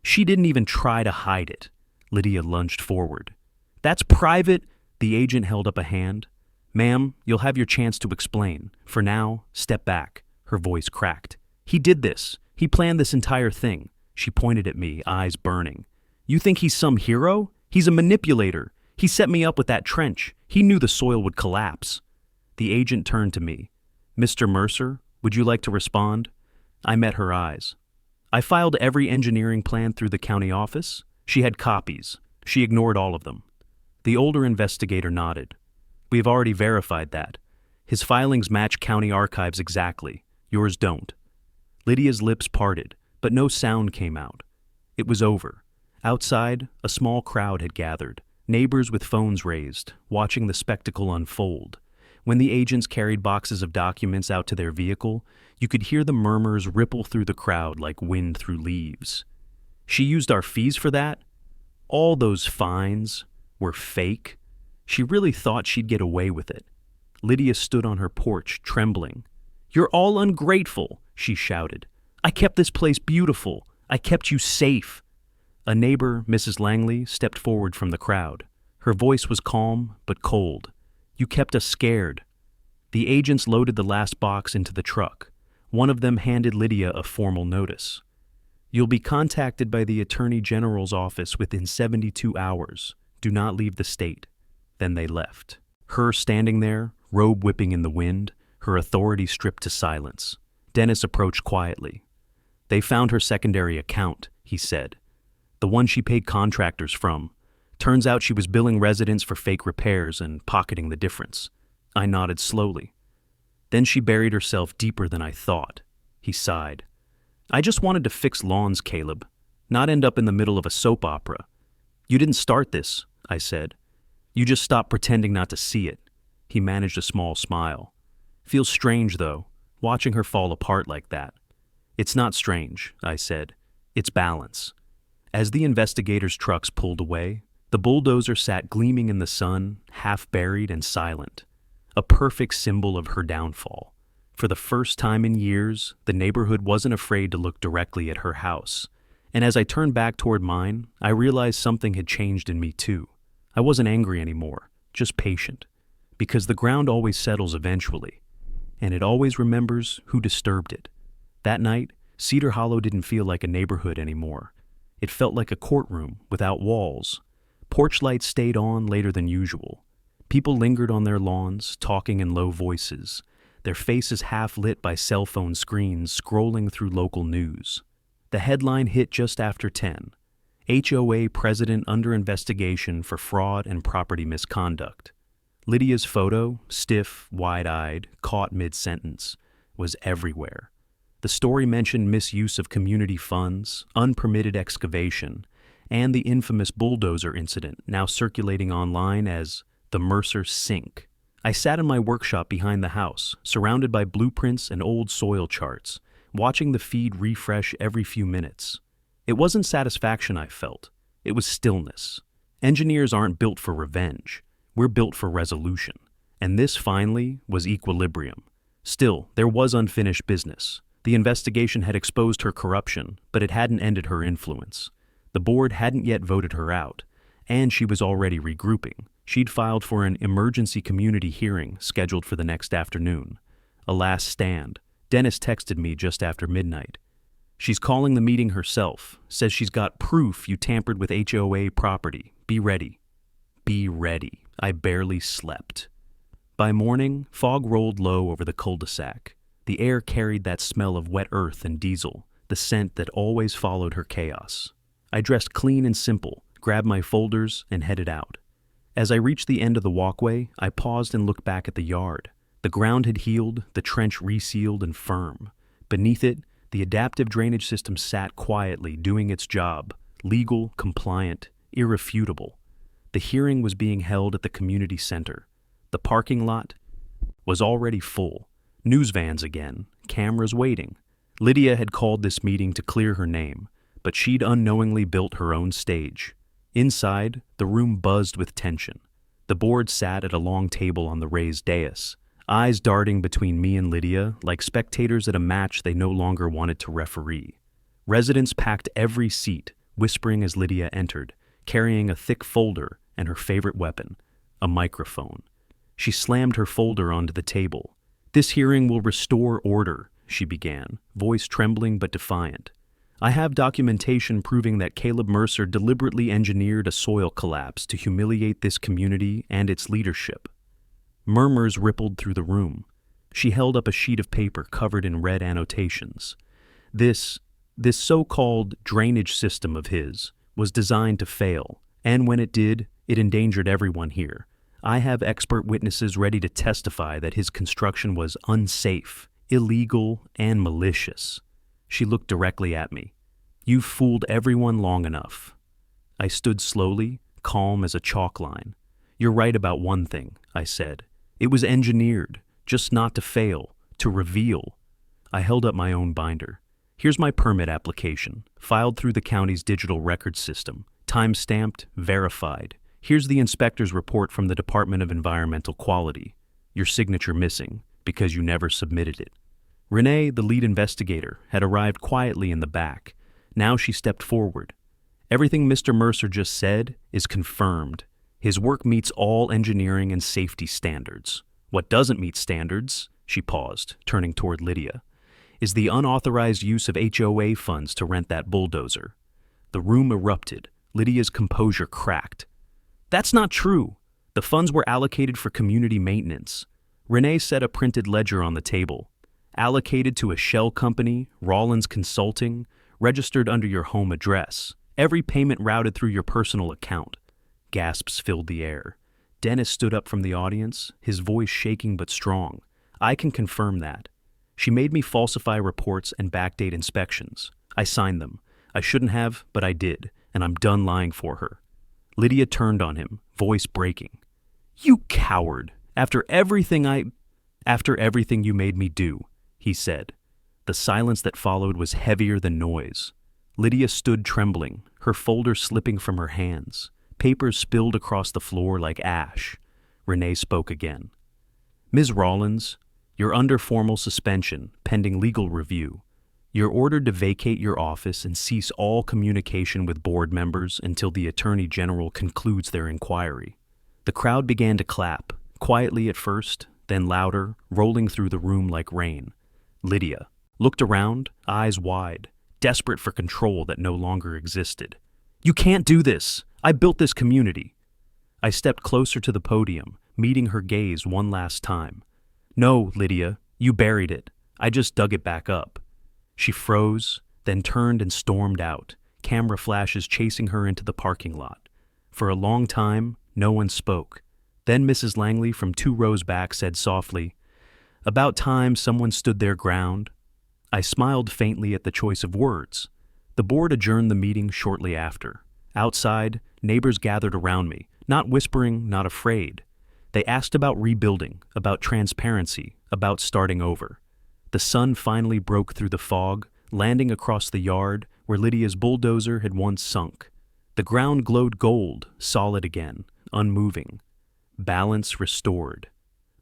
She didn't even try to hide it. Lydia lunged forward. That's private. The agent held up a hand. Ma'am, you'll have your chance to explain. For now, step back. Her voice cracked. He did this. He planned this entire thing. She pointed at me, eyes burning. You think he's some hero? He's a manipulator. He set me up with that trench. He knew the soil would collapse. The agent turned to me. Mr. Mercer, would you like to respond? I met her eyes. I filed every engineering plan through the county office. She had copies. She ignored all of them. The older investigator nodded. We have already verified that. His filings match county archives exactly. Yours don't. Lydia's lips parted, but no sound came out. It was over. Outside, a small crowd had gathered, neighbors with phones raised, watching the spectacle unfold. When the agents carried boxes of documents out to their vehicle, you could hear the murmurs ripple through the crowd like wind through leaves. She used our fees for that? All those fines were fake? She really thought she'd get away with it. Lydia stood on her porch, trembling. You're all ungrateful, she shouted. I kept this place beautiful. I kept you safe. A neighbor, Mrs. Langley, stepped forward from the crowd. Her voice was calm but cold. You kept us scared. The agents loaded the last box into the truck. One of them handed Lydia a formal notice. You'll be contacted by the Attorney General's office within 72 hours. Do not leave the state. Then they left. Her standing there, robe whipping in the wind, her authority stripped to silence. Dennis approached quietly. They found her secondary account, he said. The one she paid contractors from. Turns out she was billing residents for fake repairs and pocketing the difference. I nodded slowly. Then she buried herself deeper than I thought. He sighed. I just wanted to fix lawns, Caleb, not end up in the middle of a soap opera. You didn't start this, I said. You just stopped pretending not to see it. He managed a small smile. Feels strange, though, watching her fall apart like that. It's not strange, I said. It's balance. As the investigators' trucks pulled away, the bulldozer sat gleaming in the sun, half buried and silent, a perfect symbol of her downfall. For the first time in years, the neighborhood wasn't afraid to look directly at her house. And as I turned back toward mine, I realized something had changed in me too. I wasn't angry anymore, just patient. Because the ground always settles eventually, and it always remembers who disturbed it. That night, Cedar Hollow didn't feel like a neighborhood anymore. It felt like a courtroom without walls. Porch lights stayed on later than usual. People lingered on their lawns, talking in low voices, their faces half lit by cell phone screens scrolling through local news. The headline hit just after 10. HOA president under investigation for fraud and property misconduct. Lydia's photo, stiff, wide-eyed, caught mid-sentence, was everywhere. The story mentioned misuse of community funds, unpermitted excavation, and the infamous bulldozer incident now circulating online as the Mercer Sink. I sat in my workshop behind the house, surrounded by blueprints and old soil charts, watching the feed refresh every few minutes. It wasn't satisfaction I felt. It was stillness. Engineers aren't built for revenge. We're built for resolution. And this, finally, was equilibrium. Still, there was unfinished business. The investigation had exposed her corruption, but it hadn't ended her influence. The board hadn't yet voted her out, and she was already regrouping. She'd filed for an emergency community hearing scheduled for the next afternoon. A last stand. Dennis texted me just after midnight. She's calling the meeting herself, says she's got proof you tampered with HOA property. Be ready. Be ready. I barely slept. By morning, fog rolled low over the cul-de-sac. The air carried that smell of wet earth and diesel, the scent that always followed her chaos. I dressed clean and simple, grabbed my folders, and headed out. As I reached the end of the walkway, I paused and looked back at the yard. The ground had healed, the trench resealed and firm. Beneath it, the adaptive drainage system sat quietly, doing its job, legal, compliant, irrefutable. The hearing was being held at the community center. The parking lot was already full. News vans again, cameras waiting. Lydia had called this meeting to clear her name, but she'd unknowingly built her own stage. Inside, the room buzzed with tension. The board sat at a long table on the raised dais, eyes darting between me and Lydia like spectators at a match they no longer wanted to referee. Residents packed every seat, whispering as Lydia entered, carrying a thick folder and her favorite weapon, a microphone. She slammed her folder onto the table. "This hearing will restore order," she began, voice trembling but defiant. "I have documentation proving that Caleb Mercer deliberately engineered a soil collapse to humiliate this community and its leadership." Murmurs rippled through the room. She held up a sheet of paper covered in red annotations. This so-called drainage system of his was designed to fail, and when it did, it endangered everyone here. I have expert witnesses ready to testify that his construction was unsafe, illegal, and malicious. She looked directly at me. "You've fooled everyone long enough." I stood slowly, calm as a chalk line. "You're right about one thing," I said. "It was engineered, just not to fail, to reveal." I held up my own binder. "Here's my permit application, filed through the county's digital record system, time-stamped, verified. Here's the inspector's report from the Department of Environmental Quality. Your signature missing, because you never submitted it." Renee, the lead investigator, had arrived quietly in the back. Now she stepped forward. "Everything Mr. Mercer just said is confirmed. His work meets all engineering and safety standards. What doesn't meet standards," she paused, turning toward Lydia, "is the unauthorized use of HOA funds to rent that bulldozer." The room erupted. Lydia's composure cracked. "That's not true. The funds were allocated for community maintenance." Renee set a printed ledger on the table. "Allocated to a shell company, Rollins Consulting, registered under your home address. Every payment routed through your personal account." Gasps filled the air. Dennis stood up from the audience, his voice shaking but strong. "I can confirm that. She made me falsify reports and backdate inspections. I signed them. I shouldn't have, but I did, and I'm done lying for her." Lydia turned on him, voice breaking. "You coward! After everything you made me do," he said. The silence that followed was heavier than noise. Lydia stood trembling, her folder slipping from her hands. Papers spilled across the floor like ash. Renee spoke again. "Ms. Rollins, you're under formal suspension, pending legal review. You're ordered to vacate your office and cease all communication with board members until the Attorney General concludes their inquiry." The crowd began to clap, quietly at first, then louder, rolling through the room like rain. Lydia looked around, eyes wide, desperate for control that no longer existed. "You can't do this! I built this community." I stepped closer to the podium, meeting her gaze one last time. "No, Lydia, you buried it. I just dug it back up." She froze, then turned and stormed out, camera flashes chasing her into the parking lot. For a long time, no one spoke. Then Mrs. Langley from 2 rows back said softly, "About time someone stood their ground." I smiled faintly at the choice of words. The board adjourned the meeting shortly after. Outside, neighbors gathered around me, not whispering, not afraid. They asked about rebuilding, about transparency, about starting over. The sun finally broke through the fog, landing across the yard where Lydia's bulldozer had once sunk. The ground glowed gold, solid again, unmoving. Balance restored.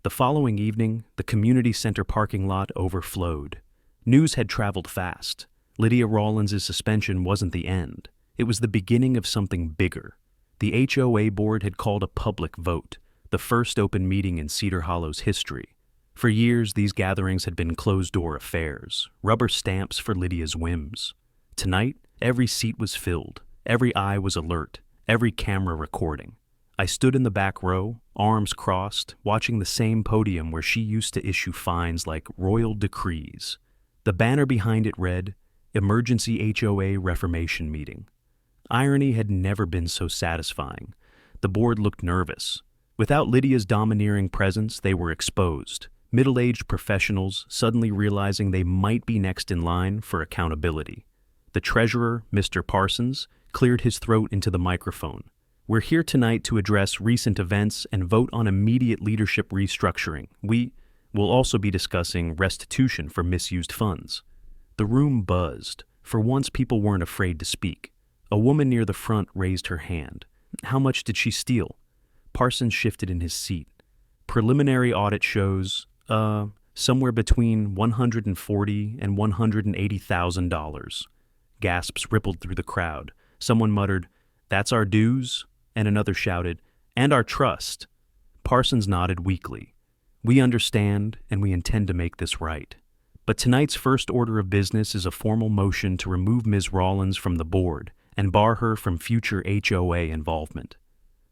The following evening, the community center parking lot overflowed. News had traveled fast. Lydia Rollins' suspension wasn't the end. It was the beginning of something bigger. The HOA board had called a public vote, the first open meeting in Cedar Hollow's history. For years, these gatherings had been closed-door affairs, rubber stamps for Lydia's whims. Tonight, every seat was filled, every eye was alert, every camera recording. I stood in the back row, arms crossed, watching the same podium where she used to issue fines like royal decrees. The banner behind it read, "Emergency HOA Reformation Meeting." Irony had never been so satisfying. The board looked nervous. Without Lydia's domineering presence, they were exposed. Middle-aged professionals suddenly realizing they might be next in line for accountability. The treasurer, Mr. Parsons, cleared his throat into the microphone. "We're here tonight to address recent events and vote on immediate leadership restructuring. We will also be discussing restitution for misused funds." The room buzzed. For once, people weren't afraid to speak. A woman near the front raised her hand. How much did she steal? Parsons shifted in his seat. Preliminary audit shows, somewhere between $140,000 and $180,000. Gasps rippled through the crowd. Someone muttered, "That's our dues?" And another shouted, "And our trust." Parsons nodded weakly. "We understand, and we intend to make this right. But tonight's first order of business is a formal motion to remove Ms. Rawlins from the board and bar her from future HOA involvement."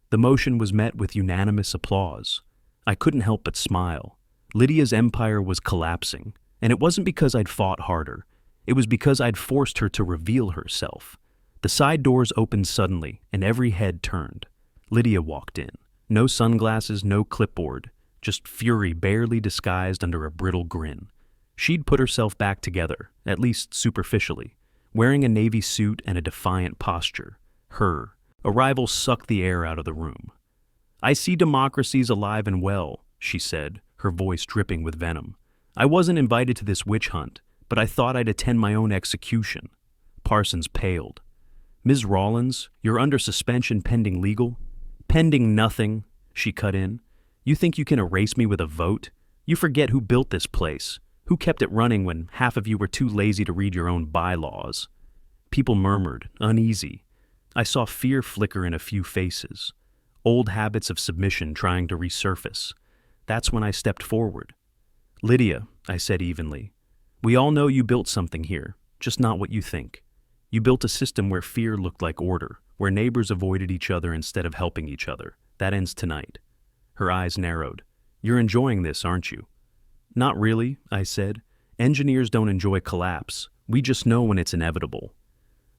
The motion was met with unanimous applause. I couldn't help but smile. Lydia's empire was collapsing, and it wasn't because I'd fought harder. It was because I'd forced her to reveal herself. The side doors opened suddenly, and every head turned. Lydia walked in. No sunglasses, no clipboard, just fury barely disguised under a brittle grin. She'd put herself back together, at least superficially, wearing a navy suit and a defiant posture. Her arrival sucked the air out of the room. "I see democracy's alive and well," she said, her voice dripping with venom. "I wasn't invited to this witch hunt, but I thought I'd attend my own execution." Parsons paled. "Ms. Rawlins, you're under suspension pending legal." "Pending nothing," she cut in. "You think you can erase me with a vote? You forget who built this place, who kept it running when half of you were too lazy to read your own bylaws." People murmured, uneasy. I saw fear flicker in a few faces, old habits of submission trying to resurface. That's when I stepped forward. "Lydia," I said evenly, "we all know you built something here, just not what you think. You built a system where fear looked like order, where neighbors avoided each other instead of helping each other. That ends tonight." Her eyes narrowed. "You're enjoying this, aren't you?" "Not really," I said. "Engineers don't enjoy collapse. We just know when it's inevitable."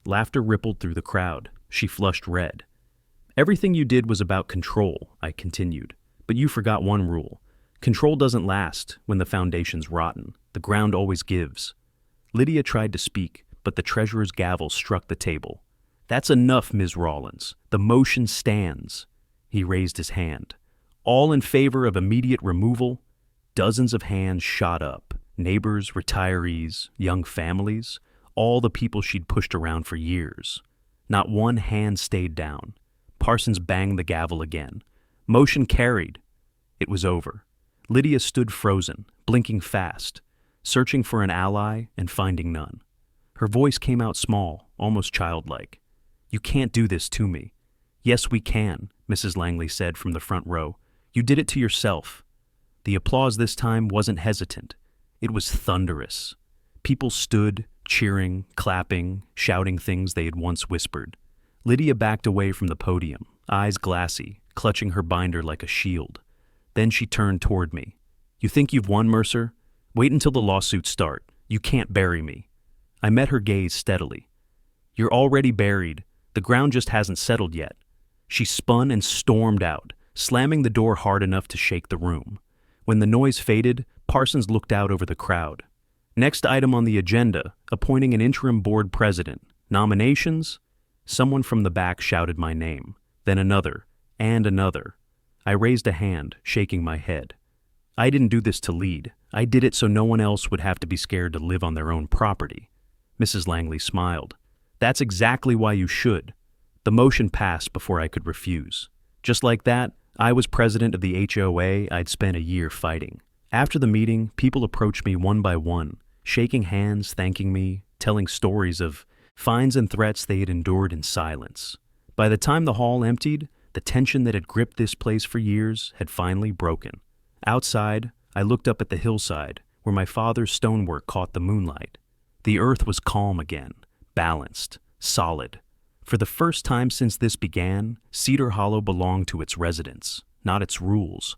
Laughter rippled through the crowd. She flushed red. "Everything you did was about control," I continued. "But you forgot one rule. Control doesn't last when the foundation's rotten. The ground always gives." Lydia tried to speak, but the treasurer's gavel struck the table. "That's enough, Ms. Rawlins. The motion stands." He raised his hand. "All in favor of immediate removal?" Dozens of hands shot up. Neighbors, retirees, young families, all the people she'd pushed around for years. Not one hand stayed down. Parsons banged the gavel again. "Motion carried." It was over. Lydia stood frozen, blinking fast, searching for an ally and finding none. Her voice came out small, almost childlike. "You can't do this to me." "Yes, we can," Mrs. Langley said from the front row. "You did it to yourself." The applause this time wasn't hesitant. It was thunderous. People stood, cheering, clapping, shouting things they had once whispered. Lydia backed away from the podium, eyes glassy, clutching her binder like a shield. Then she turned toward me. "You think you've won, Mercer? Wait until the lawsuits start. You can't bury me." I met her gaze steadily. "You're already buried. The ground just hasn't settled yet." She spun and stormed out, slamming the door hard enough to shake the room. When the noise faded, Parsons looked out over the crowd. "Next item on the agenda, appointing an interim board president. Nominations?" Someone from the back shouted my name, then another, and another. I raised a hand, shaking my head. I didn't do this to lead. I did it so no one else would have to be scared to live on their own property. Mrs. Langley smiled. "That's exactly why you should." The motion passed before I could refuse. Just like that, I was president of the HOA I'd spent a year fighting. After the meeting, people approached me one by one, shaking hands, thanking me, telling stories of fines and threats they had endured in silence. By the time the hall emptied, the tension that had gripped this place for years had finally broken. Outside, I looked up at the hillside, where my father's stonework caught the moonlight. The earth was calm again, balanced, solid. For the first time since this began, Cedar Hollow belonged to its residents, not its rules.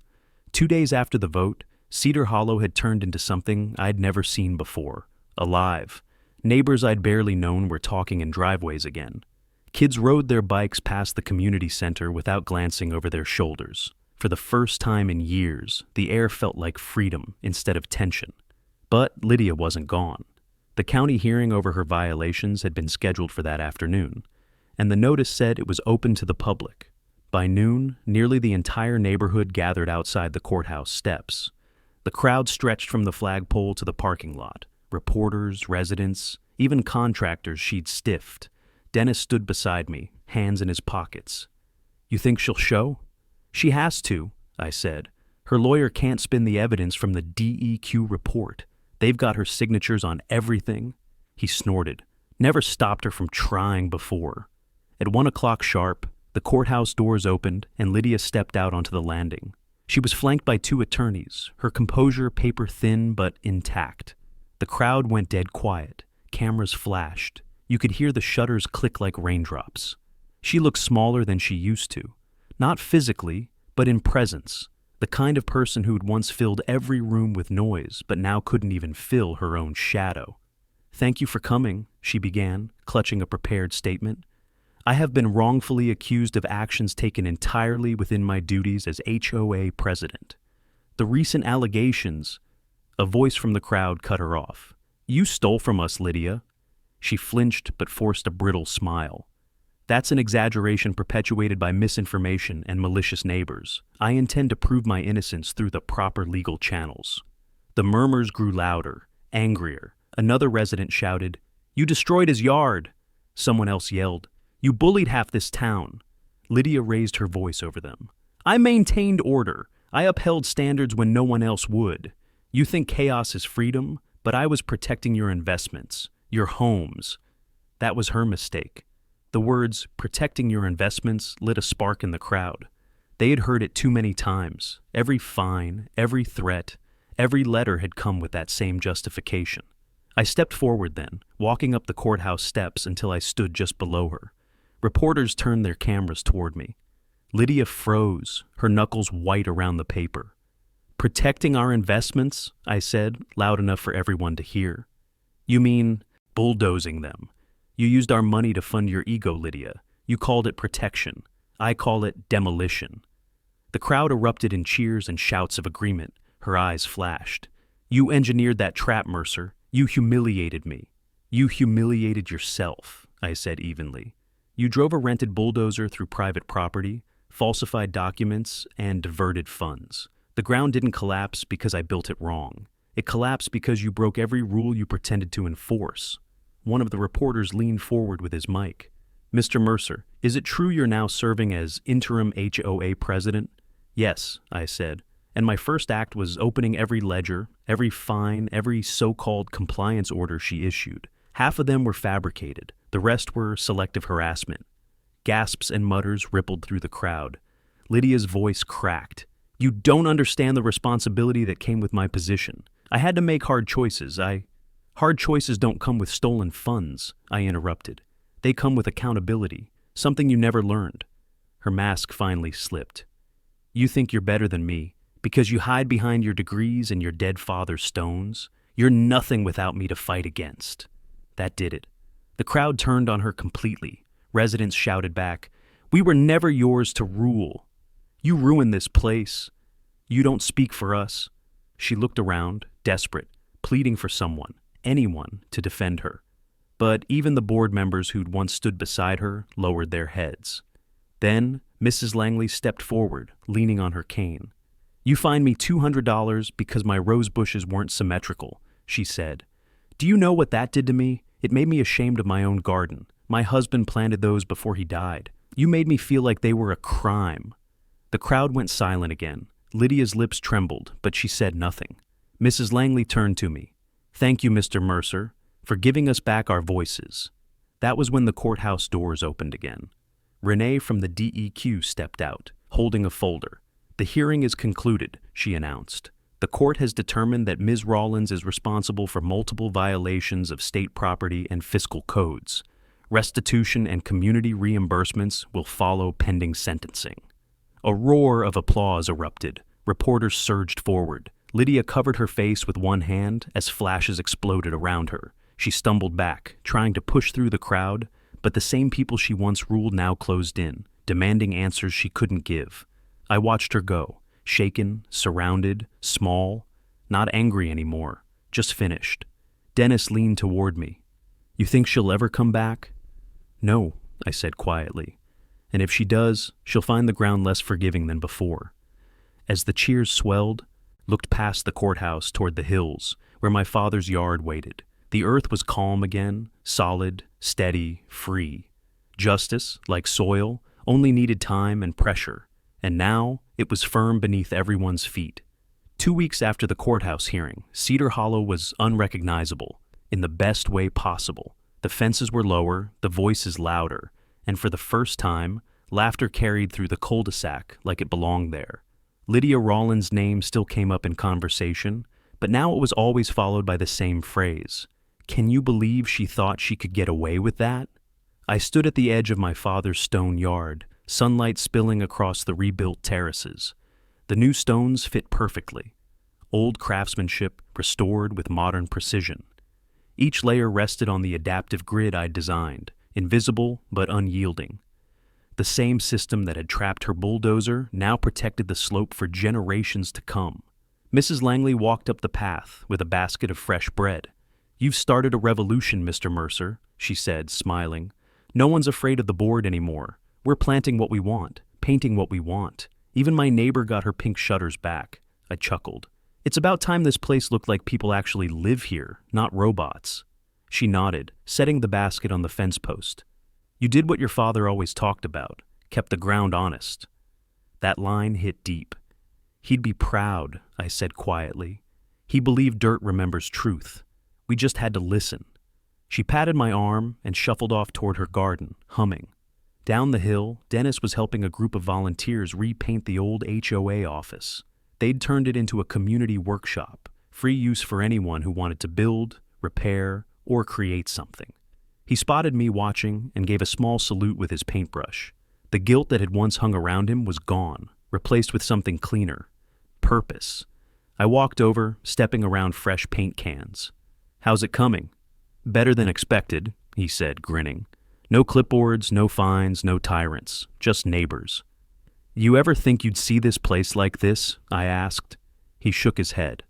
2 days after the vote, Cedar Hollow had turned into something I'd never seen before, alive. Neighbors I'd barely known were talking in driveways again. Kids rode their bikes past the community center without glancing over their shoulders. For the first time in years, the air felt like freedom instead of tension. But Lydia wasn't gone. The county hearing over her violations had been scheduled for that afternoon, and the notice said it was open to the public. By noon, nearly the entire neighborhood gathered outside the courthouse steps. The crowd stretched from the flagpole to the parking lot, Reporters, residents, even contractors she'd stiffed. Dennis stood beside me, hands in his pockets. "You think she'll show?" "She has to," I said. "Her lawyer can't spin the evidence from the DEQ report. They've got her signatures on everything." He snorted. Never stopped her from trying before. At 1 o'clock sharp, the courthouse doors opened and Lydia stepped out onto the landing. She was flanked by 2 attorneys, her composure paper thin but intact. The crowd went dead quiet. Cameras flashed. You could hear the shutters click like raindrops. She looked smaller than she used to. Not physically, but in presence. The kind of person who'd once filled every room with noise, but now couldn't even fill her own shadow. "Thank you for coming," she began, clutching a prepared statement. "I have been wrongfully accused of actions taken entirely within my duties as HOA president. The recent allegations—" A voice from the crowd cut her off. "You stole from us, Lydia." She flinched but forced a brittle smile. "That's an exaggeration perpetuated by misinformation and malicious neighbors. I intend to prove my innocence through the proper legal channels." The murmurs grew louder, angrier. Another resident shouted, "You destroyed his yard." Someone else yelled, "You bullied half this town." Lydia raised her voice over them. "I maintained order. I upheld standards when no one else would. You think chaos is freedom, but I was protecting your investments, your homes." That was her mistake. The words, "protecting your investments," lit a spark in the crowd. They had heard it too many times. Every fine, every threat, every letter had come with that same justification. I stepped forward then, walking up the courthouse steps until I stood just below her. Reporters turned their cameras toward me. Lydia froze, her knuckles white around the paper. "Protecting our investments," I said, loud enough for everyone to hear. "You mean bulldozing them. You used our money to fund your ego, Lydia. You called it protection. I call it demolition." The crowd erupted in cheers and shouts of agreement. Her eyes flashed. "You engineered that trap, Mercer. You humiliated me." "You humiliated yourself," I said evenly. "You drove a rented bulldozer through private property, falsified documents, and diverted funds. The ground didn't collapse because I built it wrong. It collapsed because you broke every rule you pretended to enforce." One of the reporters leaned forward with his mic. "Mr. Mercer, is it true you're now serving as interim HOA president?" "Yes," I said. "And my first act was opening every ledger, every fine, every so-called compliance order she issued. Half of them were fabricated. The rest were selective harassment." Gasps and mutters rippled through the crowd. Lydia's voice cracked. "You don't understand the responsibility that came with my position. I had to make hard choices. Hard choices don't come with stolen funds," I interrupted. "They come with accountability, something you never learned." Her mask finally slipped. "You think you're better than me because you hide behind your degrees and your dead father's stones? You're nothing without me to fight against." That did it. The crowd turned on her completely. Residents shouted back, "We were never yours to rule. You ruined this place. You don't speak for us." She looked around, desperate, pleading for someone, anyone, to defend her. But even the board members who'd once stood beside her lowered their heads. Then Mrs. Langley stepped forward, leaning on her cane. "You fined me $200 because my rose bushes weren't symmetrical," she said. "Do you know what that did to me? It made me ashamed of my own garden. My husband planted those before he died. You made me feel like they were a crime." The crowd went silent again. Lydia's lips trembled, but she said nothing. Mrs. Langley turned to me. "Thank you, Mr. Mercer, for giving us back our voices." That was when the courthouse doors opened again. Renee from the DEQ stepped out, holding a folder. "The hearing is concluded," she announced. "The court has determined that Ms. Rawlins is responsible for multiple violations of state property and fiscal codes. Restitution and community reimbursements will follow pending sentencing." A roar of applause erupted. Reporters surged forward. Lydia covered her face with one hand as flashes exploded around her. She stumbled back, trying to push through the crowd, but the same people she once ruled now closed in, demanding answers she couldn't give. I watched her go, shaken, surrounded, small, not angry anymore, just finished. Dennis leaned toward me. "You think she'll ever come back?" "No," I said quietly. "And if she does, she'll find the ground less forgiving than before." As the cheers swelled, looked past the courthouse toward the hills, where my father's yard waited. The earth was calm again, solid, steady, free. Justice, like soil, only needed time and pressure, and now it was firm beneath everyone's feet. 2 weeks after the courthouse hearing, Cedar Hollow was unrecognizable, in the best way possible. The fences were lower, the voices louder, and for the first time, laughter carried through the cul-de-sac like it belonged there. Lydia Rawlins' name still came up in conversation, but now it was always followed by the same phrase. Can you believe she thought she could get away with that? I stood at the edge of my father's stone yard, sunlight spilling across the rebuilt terraces. The new stones fit perfectly. Old craftsmanship restored with modern precision. Each layer rested on the adaptive grid I'd designed, invisible but unyielding. The same system that had trapped her bulldozer now protected the slope for generations to come. Mrs. Langley walked up the path with a basket of fresh bread. "You've started a revolution, Mr. Mercer," she said, smiling. "No one's afraid of the board anymore. We're planting what we want, painting what we want. Even my neighbor got her pink shutters back." I chuckled. "It's about time this place looked like people actually live here, not robots." She nodded, setting the basket on the fence post. "You did what your father always talked about, kept the ground honest." That line hit deep. "He'd be proud," I said quietly. "He believed dirt remembers truth. We just had to listen." She patted my arm and shuffled off toward her garden, humming. Down the hill, Dennis was helping a group of volunteers repaint the old HOA office. They'd turned it into a community workshop, free use for anyone who wanted to build, repair, or create something. He spotted me watching and gave a small salute with his paintbrush. The guilt that had once hung around him was gone, replaced with something cleaner. Purpose. I walked over, stepping around fresh paint cans. "How's it coming?" "Better than expected," he said, grinning. "No clipboards, no fines, no tyrants, just neighbors." "You ever think you'd see this place like this?" I asked. He shook his head.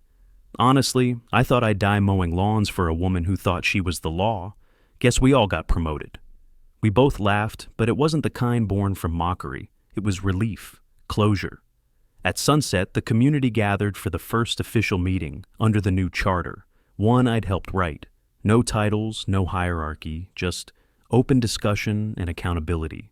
"Honestly, I thought I'd die mowing lawns for a woman who thought she was the law. Guess we all got promoted." We both laughed, but it wasn't the kind born from mockery. It was relief, closure. At sunset, the community gathered for the first official meeting under the new charter, one I'd helped write. No titles, no hierarchy, just open discussion and accountability.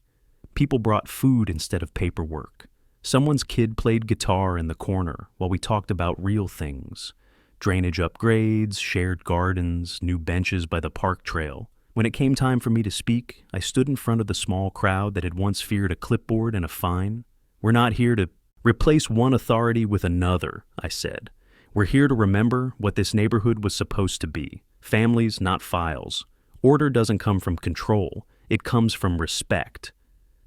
People brought food instead of paperwork. Someone's kid played guitar in the corner while we talked about real things. Drainage upgrades, shared gardens, new benches by the park trail. When it came time for me to speak, I stood in front of the small crowd that had once feared a clipboard and a fine. "We're not here to replace one authority with another," I said. "We're here to remember what this neighborhood was supposed to be. Families, not files. Order doesn't come from control. It comes from respect."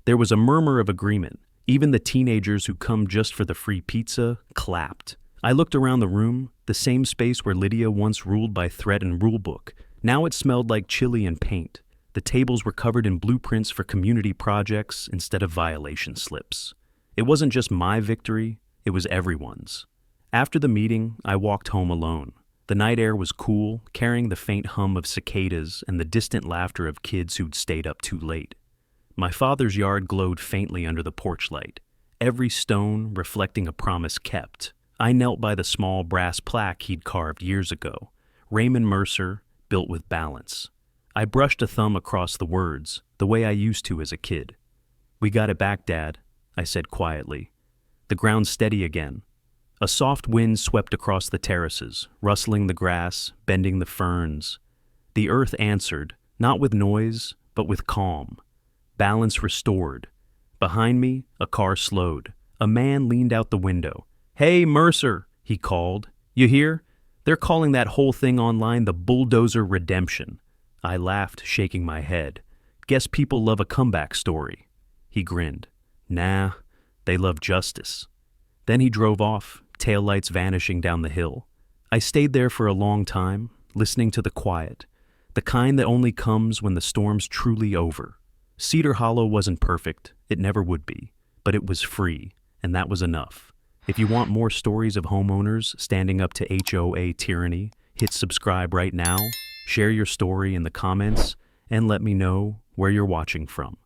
There was a murmur of agreement. Even the teenagers who come just for the free pizza clapped. I looked around the room, the same space where Lydia once ruled by threat and rulebook. Now it smelled like chili and paint. The tables were covered in blueprints for community projects instead of violation slips. It wasn't just my victory, it was everyone's. After the meeting, I walked home alone. The night air was cool, carrying the faint hum of cicadas and the distant laughter of kids who'd stayed up too late. My father's yard glowed faintly under the porch light, every stone reflecting a promise kept. I knelt by the small brass plaque he'd carved years ago, Raymond Mercer, built with balance. I brushed a thumb across the words, the way I used to as a kid. "We got it back, Dad," I said quietly. The ground steady again. A soft wind swept across the terraces, rustling the grass, bending the ferns. The earth answered, not with noise, but with calm. Balance restored. Behind me, a car slowed. A man leaned out the window. "Hey, Mercer," he called. "You hear? They're calling that whole thing online the Bulldozer Redemption." I laughed, shaking my head. "Guess people love a comeback story." He grinned. "Nah, they love justice." Then he drove off, taillights vanishing down the hill. I stayed there for a long time, listening to the quiet, the kind that only comes when the storm's truly over. Cedar Hollow wasn't perfect, it never would be, but it was free, and that was enough. If you want more stories of homeowners standing up to HOA tyranny, hit subscribe right now, share your story in the comments, and let me know where you're watching from.